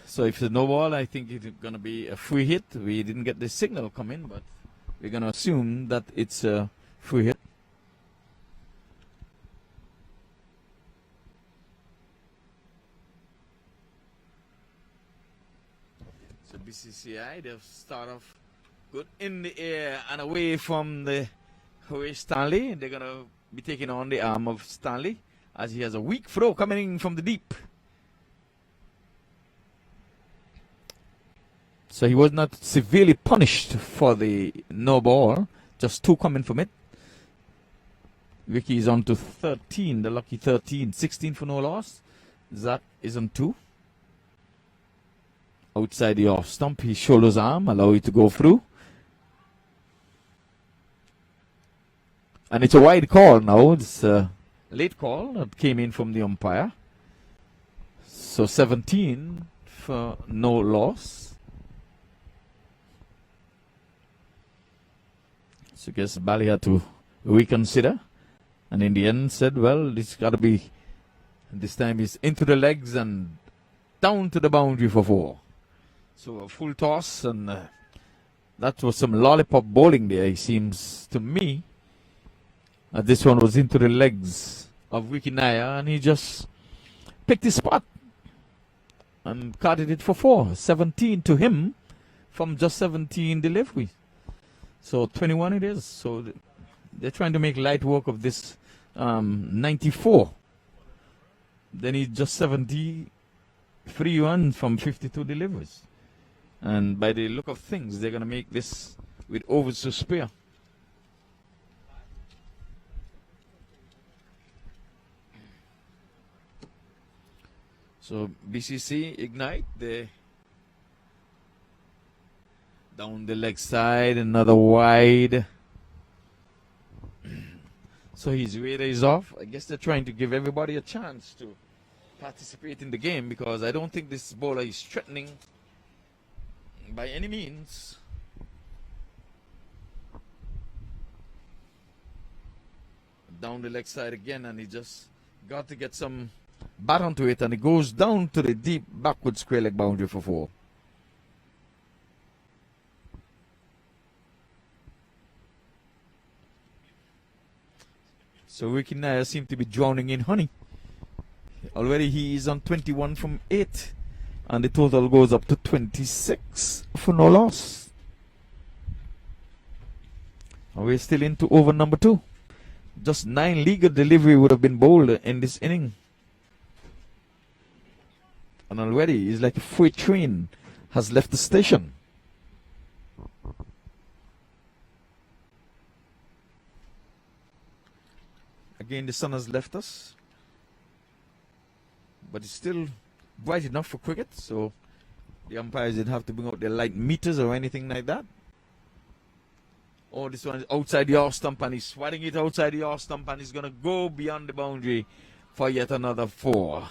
A: So if it's no ball, I think it's gonna be a free hit. We didn't get the signal come in, but we're gonna assume that it's a free hit. So BCCI, they'll start off good in the air and away from the Horace Stanley. They're going to be taking on the arm of Stanley as he has a weak throw coming in from the deep. So he was not severely punished for the no ball, just 2 coming from it. Vicky is on to 13, the lucky 13, 16 for no loss. Zach is on 2. Outside the off stump, he shoulders arm, allow it to go through. And it's a wide call now. It's a late call that came in from the umpire. So 17 for no loss. So I guess Bali had to reconsider. And in the end said, well, this got to be, this time is into the legs and down to the boundary for 4. So a full toss, and that was some lollipop bowling there, it seems to me. This one was into the legs of Wikinaya, and he just picked his spot and carded it for 4. 17 to him from just 17 delivery. So 21 it is. So they're trying to make light work of this 94. Then he just 73 runs from 52 deliveries. And by the look of things, they're going to make this with overs to spare. So BCC ignite the down the leg side, another wide. So his radar is off. I guess they're trying to give everybody a chance to participate in the game, because I don't think this bowler is threatening by any means. Down the leg side again, and he just got to get some bat onto it, and it goes down to the deep backward square leg boundary for 4. So Ricky Nair seems to be drowning in honey. Already he is on 21 from 8, and the total goes up to 26 for no loss. And we're still into over number 2. Just 9 legal delivery would have been bowled in this inning. And already it's like a freight train has left the station. Again, the sun has left us, but it's still bright enough for cricket, so the umpires didn't have to bring out their light meters or anything like that. Oh, this one is outside the off stump, and he's swatting it outside the off stump, and he's going to go beyond the boundary for yet another 4.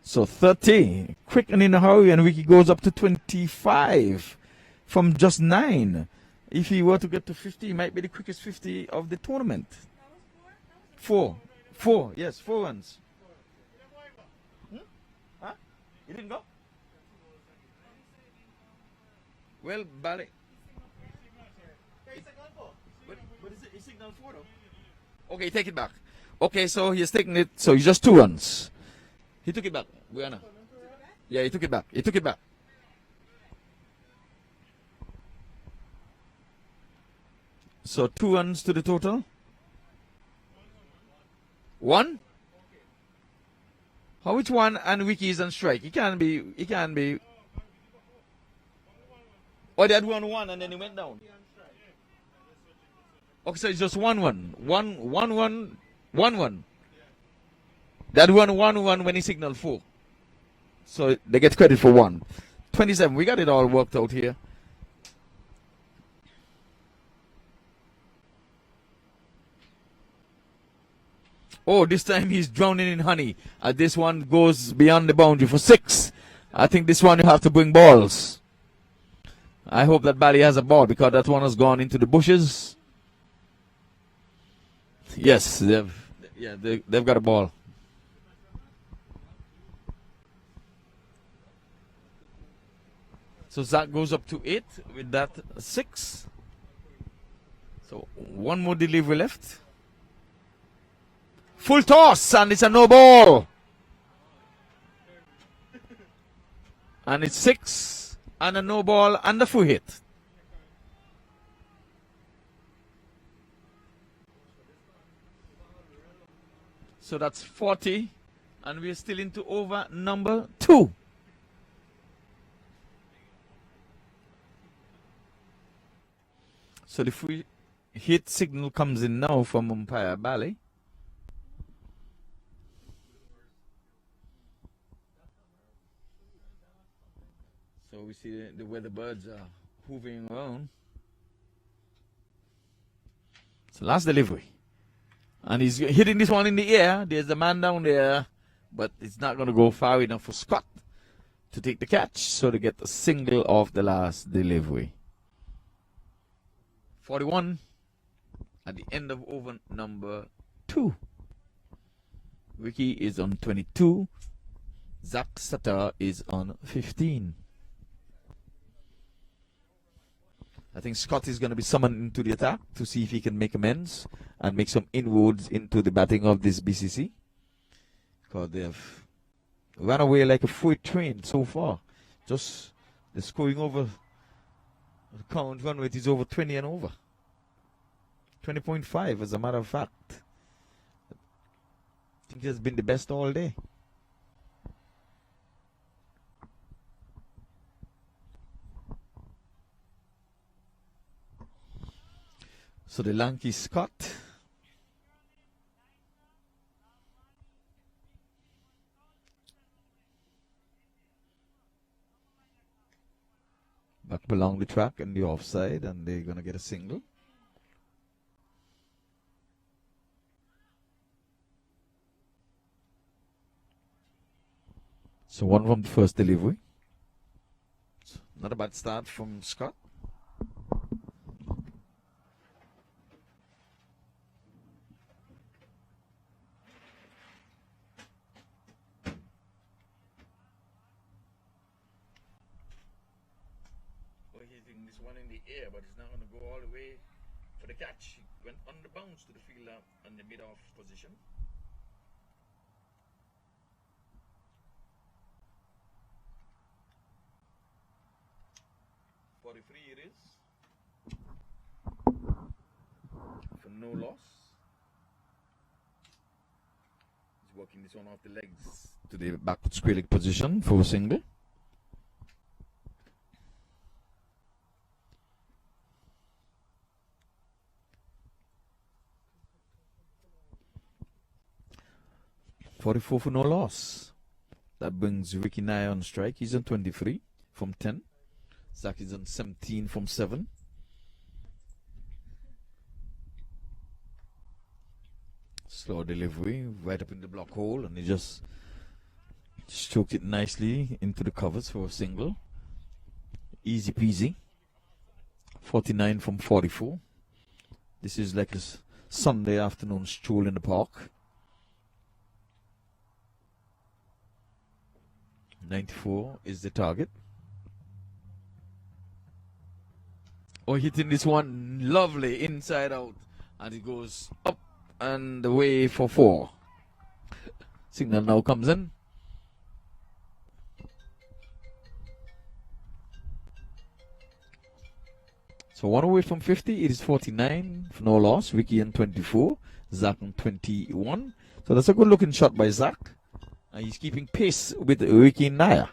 A: So 30, quick and in a hurry, and Ricky goes up to 25 from just 9. If he were to get to 50, he might be the quickest 50 of the tournament. 4. 4, yes, 4 runs. Huh? You didn't go? Well, Bali. But is it signal 4 though? Okay, take it back. Okay, so he's taking it, so he's just 2 runs. He took it back, Brianna. Yeah, he took it back. He took it back. So 2 runs to the total. 1? How which 1 and Wiki is on strike? He can't be. Oh, they had 1-1 and then he went down. Okay, so it's just 1-1. 1-1. They had 1-1 when he signaled 4. So they get credit for 1. 27. We got it all worked out here. Oh, this time he's drowning in honey. This one goes beyond the boundary for 6. I think this one you have to bring balls. I hope that Bali has a ball, because that one has gone into the bushes. Yes, they've got a ball. So Zach goes up to 8 with that 6. So 1 more delivery left. Full toss, and it's a no ball. And it's 6 and a no ball and a full hit. So that's 40, and we're still into over number 2. So the free hit signal comes in now from umpire Bali. So we see the way the birds are hovering around. So last delivery. And he's hitting this one in the air. There's the man down there. But it's not going to go far enough for Scott to take the catch. So they get a single off the last delivery. 41 at the end of over number 2. Ricky is on 22. Zach Sutter is on 15. I think Scott is going to be summoned into the attack to see if he can make amends and make some inroads into the batting of this BCC. Because they have run away like a freight train so far. Just they're scoring over. The count run rate is over 20 and over. 20.5 as a matter of fact. I think it has been the best all day. So the lanky Scott Back along the track and the offside, and they're going to get a single. So one from the first delivery. Not a bad start from Scott. We're hitting this one in the air, but it's not going to go all the way for the catch. He went on the bounce to the fielder on the mid-off position. It is for no loss. He's working this one off the legs to the backward square leg position for a single. .44 for no loss. That brings Ricky Nye on strike. He's on 23 from 10. Zach is on 17 from 7. Slow delivery, right up in the block hole, and he just stroked it nicely into the covers for a single. Easy peasy. 49 from 44. This is like a Sunday afternoon stroll in the park. 94 is the target. Oh, hitting this one lovely inside out, and it goes up and away for 4. Signal now comes in. So one away from 50. It is 49 for no loss. Ricky on 24, Zach on 21. So that's a good looking shot by Zach, and he's keeping pace with Ricky Naya.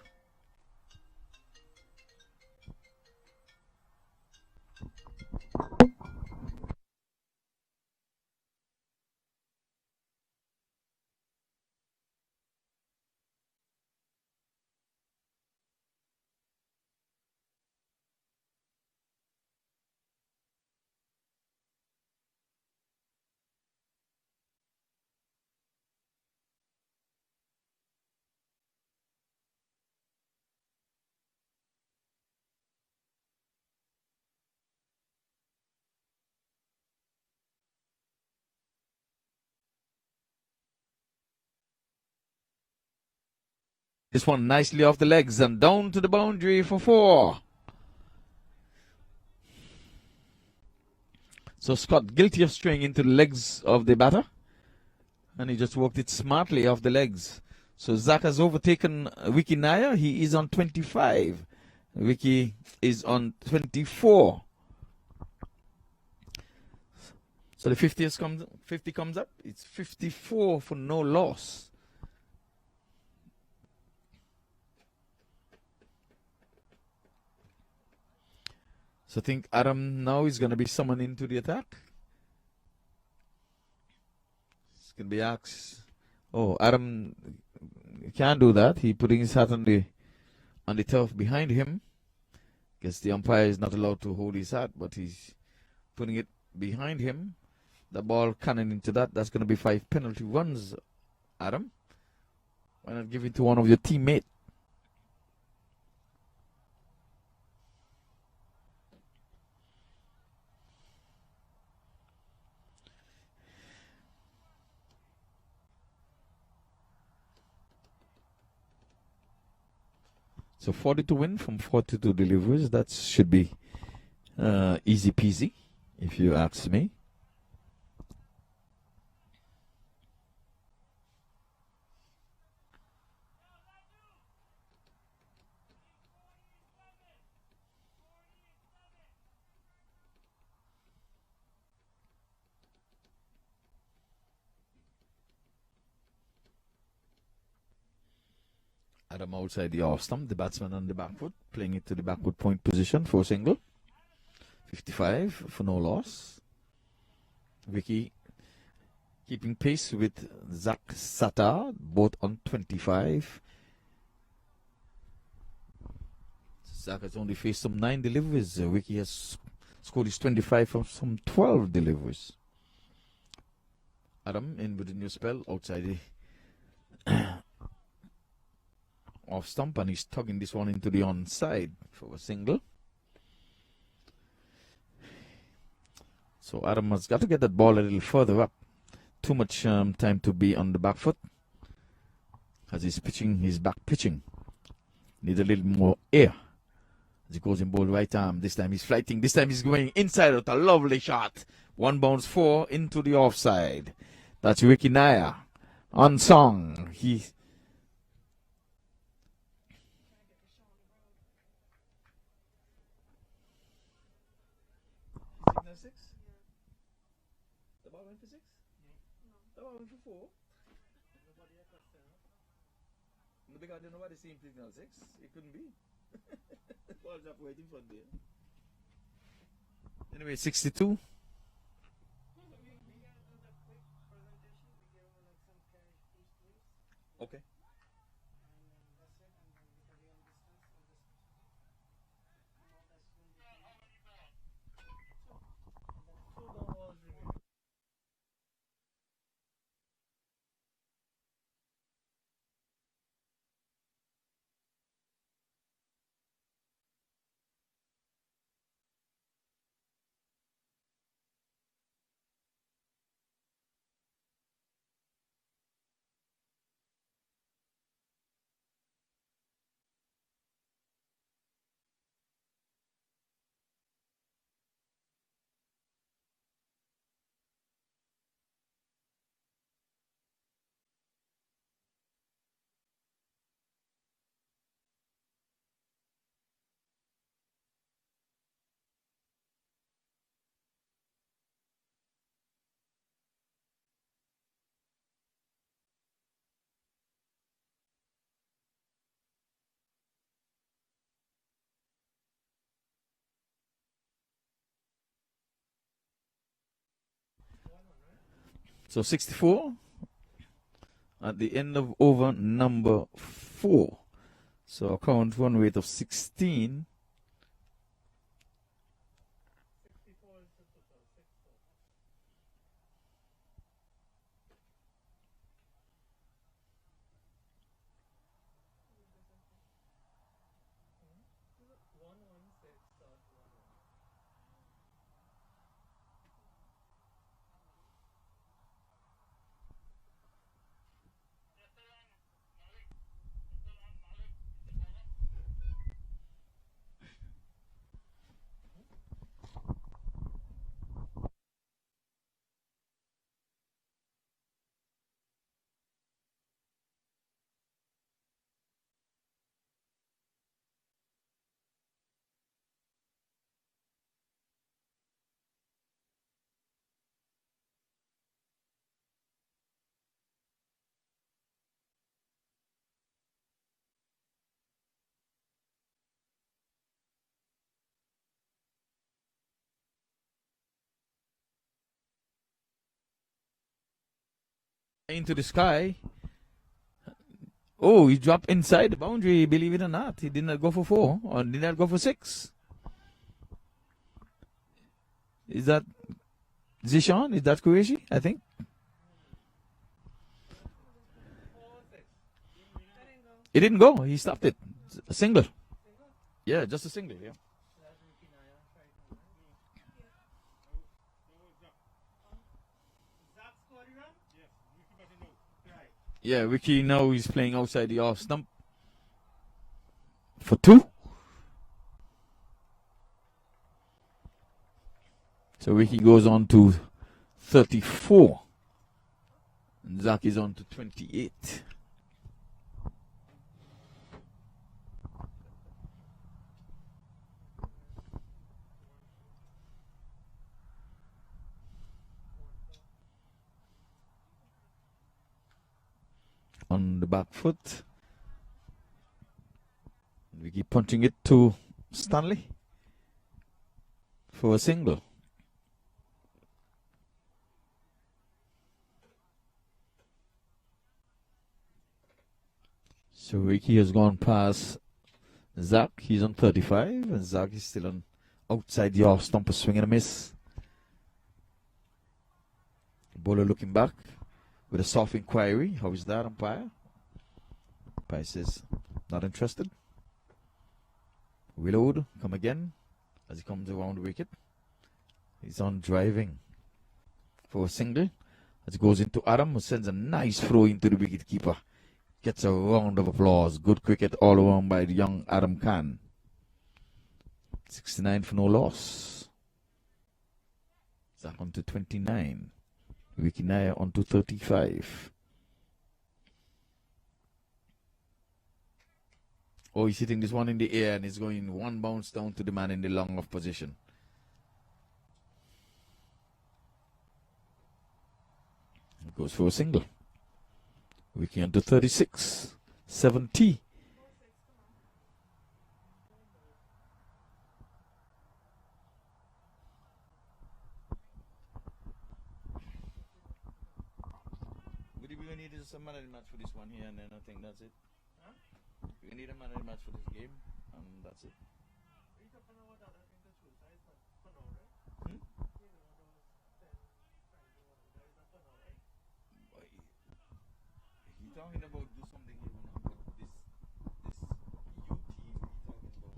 A: This one nicely off the legs and down to the boundary for 4. So Scott guilty of straying into the legs of the batter, and he just worked it smartly off the legs. So Zach has overtaken Ricky Naya. He is on 25. Ricky is on 24. So the 50 comes up. It's 54 for no loss. So I think Adam now is going to be summoned into the attack. It's going to be asked. Oh, Adam can't do that. He putting his hat on the turf behind him. Guess the umpire is not allowed to hold his hat, but he's putting it behind him. The ball cannon into that. That's going to be 5 penalty runs, Adam. Why not give it to one of your teammates? So 42 win from 42 deliveries. That should be easy peasy, if you ask me. Adam outside the off stump, the batsman on the back foot, playing it to the backward point position for a single. 55 for no loss. Vicky keeping pace with Zach Sattar, both on 25. Zach has only faced some 9 deliveries. Wiki has scored his 25 from some 12 deliveries. Adam in with a new spell outside the off stump, and he's tugging this one into the onside for a single. So Adam has got to get that ball a little further up. Too much time to be on the back foot as he's pitching his back pitching. Need a little more air as he goes in ball right arm. This time he's flighting. This time he's going inside out. A lovely shot. 1 bounce 4 into the offside. That's Ricky Naya. Unsung. He. Signal 6? The ball went for 6? The ball went for 4? Because nobody seen signal 6. It couldn't be. Ball's up waiting for there. Anyway, 62. Okay. So 64 at the end of over number 4. So a count run rate of 16. Into the sky. Oh, he dropped inside the boundary, believe it or not. He did not go for 4 or did not go for 6. Is that Zishan? Is that Qureshi? I think. It didn't go. He stopped it. A single. Yeah, just a single. Yeah. Yeah, Ricky now is playing outside the off stump for 2. So Ricky goes on to 34. And Zach is on to 28. On the back foot. We keep punching it to Stanley for a single. So Ricky has gone past Zach, he's on 35, and Zach is still on outside the off stump, a swing and a miss. Bowler looking back with a soft inquiry. How is that, umpire? Umpire says, not interested. Reload, come again as he comes around the wicket. He's on driving for a single as it goes into Adam, who sends a nice throw into the wicket keeper. Gets a round of applause. Good cricket all around by the young Adam Khan. 69 for no loss. Zach on to 29. Ricky Nair on to 35. Oh, he's hitting this one in the air and he's going one bounce down to the man in the long off position. He goes for a single. Ricky on to 36. 70. We need a man of the match for this one here, and then I think that's it. Huh? We need a man of the match for this game, and that's it. He's talking about do something here now, but this U team he's talking about.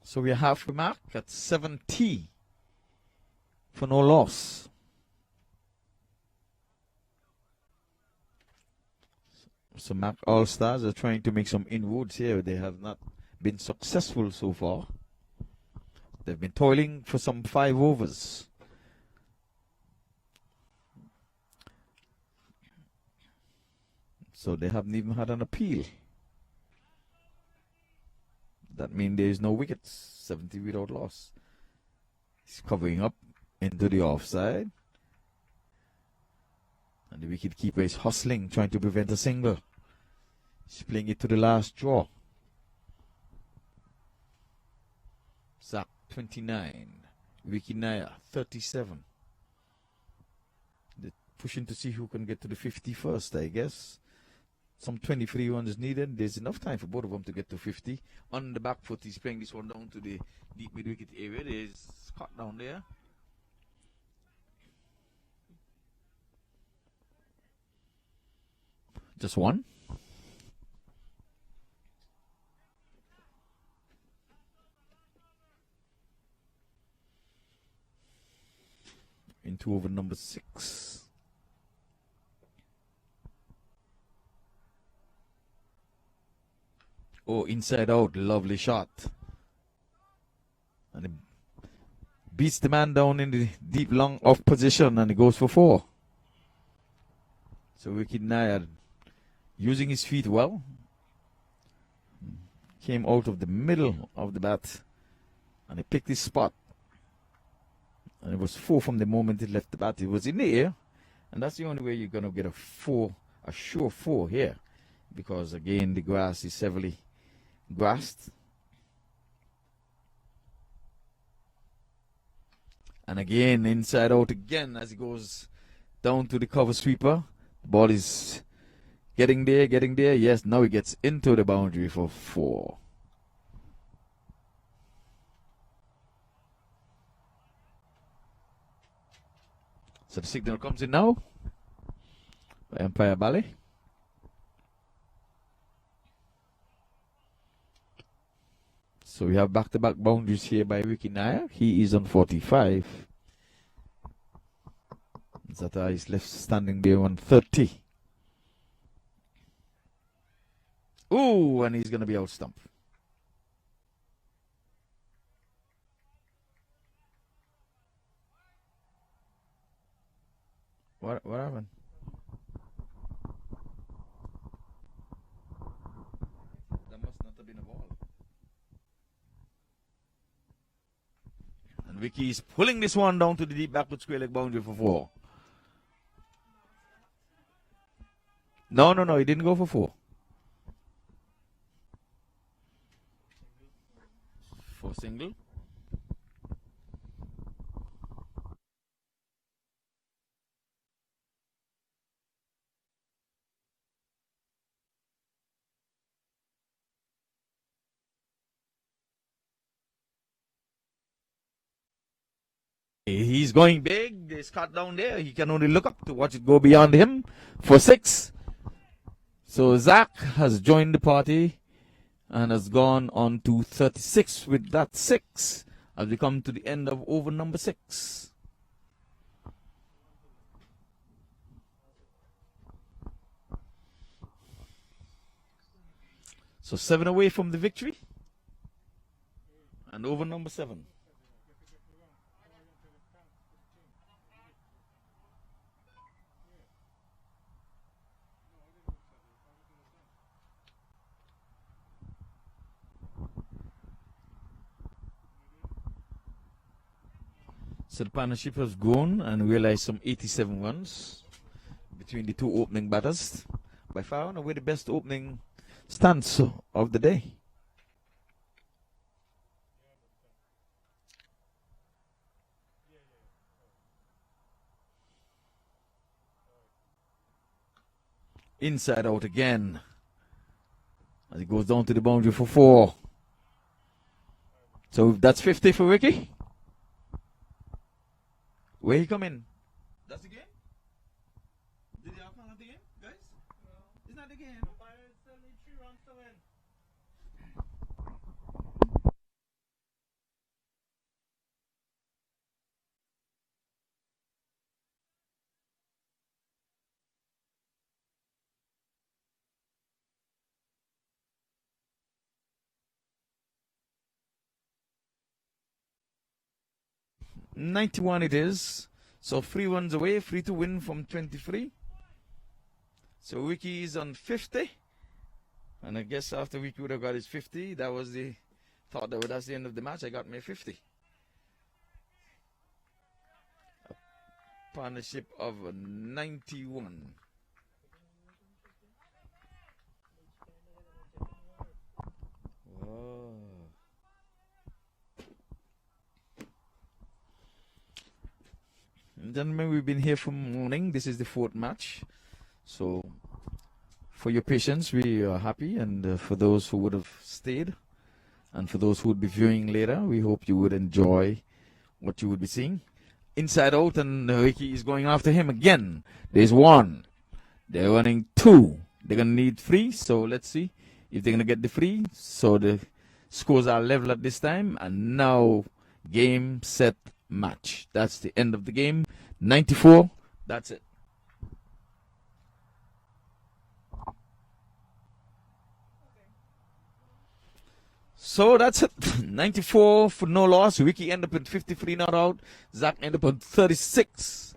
A: So we are halfway mark at 70 for no loss. So MAQ All-Stars are trying to make some inroads here. They have not been successful so far. They've been toiling for some 5 overs. So they haven't even had an appeal. That means there is no wickets. 70 without loss. He's covering up into the offside. And the wicket keeper is hustling, trying to prevent a single. He's playing it to the last draw. Zach 29. Ricky Nair 37. They're pushing to see who can get to the 50 first, I guess. Some 23 runs needed. There's enough time for both of them to get to 50. On the back foot, he's playing this one down to the deep mid-wicket area. There's Scott down there. Just one. Into over number 6. Oh, inside out, lovely shot. And it beats the man down in the deep long off position and he goes for 4. So Ricky Nair using his feet well. Came out of the middle of the bat and he picked his spot. And it was 4 from the moment he left the bat. It was in the air. And that's the only way you're going to get a sure 4 here. Because again, the grass is heavily grassed. And again, inside out again as he goes down to the cover sweeper. The ball is getting there. Yes, now he gets into the boundary for 4. So the signal comes in now by Umpire Bally. So we have back-to-back boundaries here by Ricky Nair. He is on 45. Zata is left standing there on 30. Ooh, and he's going to be out stump. What happened? That must not have been a ball. And Vicky is pulling this one down to the deep backward square leg boundary for 4. No, he didn't go for 4. 4 single. He's going big. There's cut down there. He can only look up to watch it go beyond him for 6. So Zach has joined the party and has gone on to 36 with that 6 as we come to the end of over number 6. So 7 away from the victory and over number 7. So the partnership has grown and realized some 87 runs between the two opening batters. By far and away the best opening stance of the day. Inside out again. As it goes down to the boundary for 4. So that's 50 for Ricky. Where he come in? That's the game? Did you call the game, guys? No. It's not the game. It's only 3 runs to win. $91 it is. So 3 runs away, 3 to win from 23. So Ricky is on 50. And I guess after Ricky would have got his 50, that was the thought that that's the end of the match. I got me 50. A partnership of 91. Whoa. Gentlemen, we've been here from morning. This is the 4th match. So, for your patience, we are happy. And for those who would have stayed, and for those who would be viewing later, we hope you would enjoy what you would be seeing. Inside out, and Ricky is going after him again. There's 1. They're running 2. They're going to need 3. So, let's see if they're going to get the 3. So, the scores are level at this time. And now, game, set, match. That's the end of the game. 94. That's it. So that's it. 94 for no loss. Ricky ended up with 53 not out. Zach ended up with 36.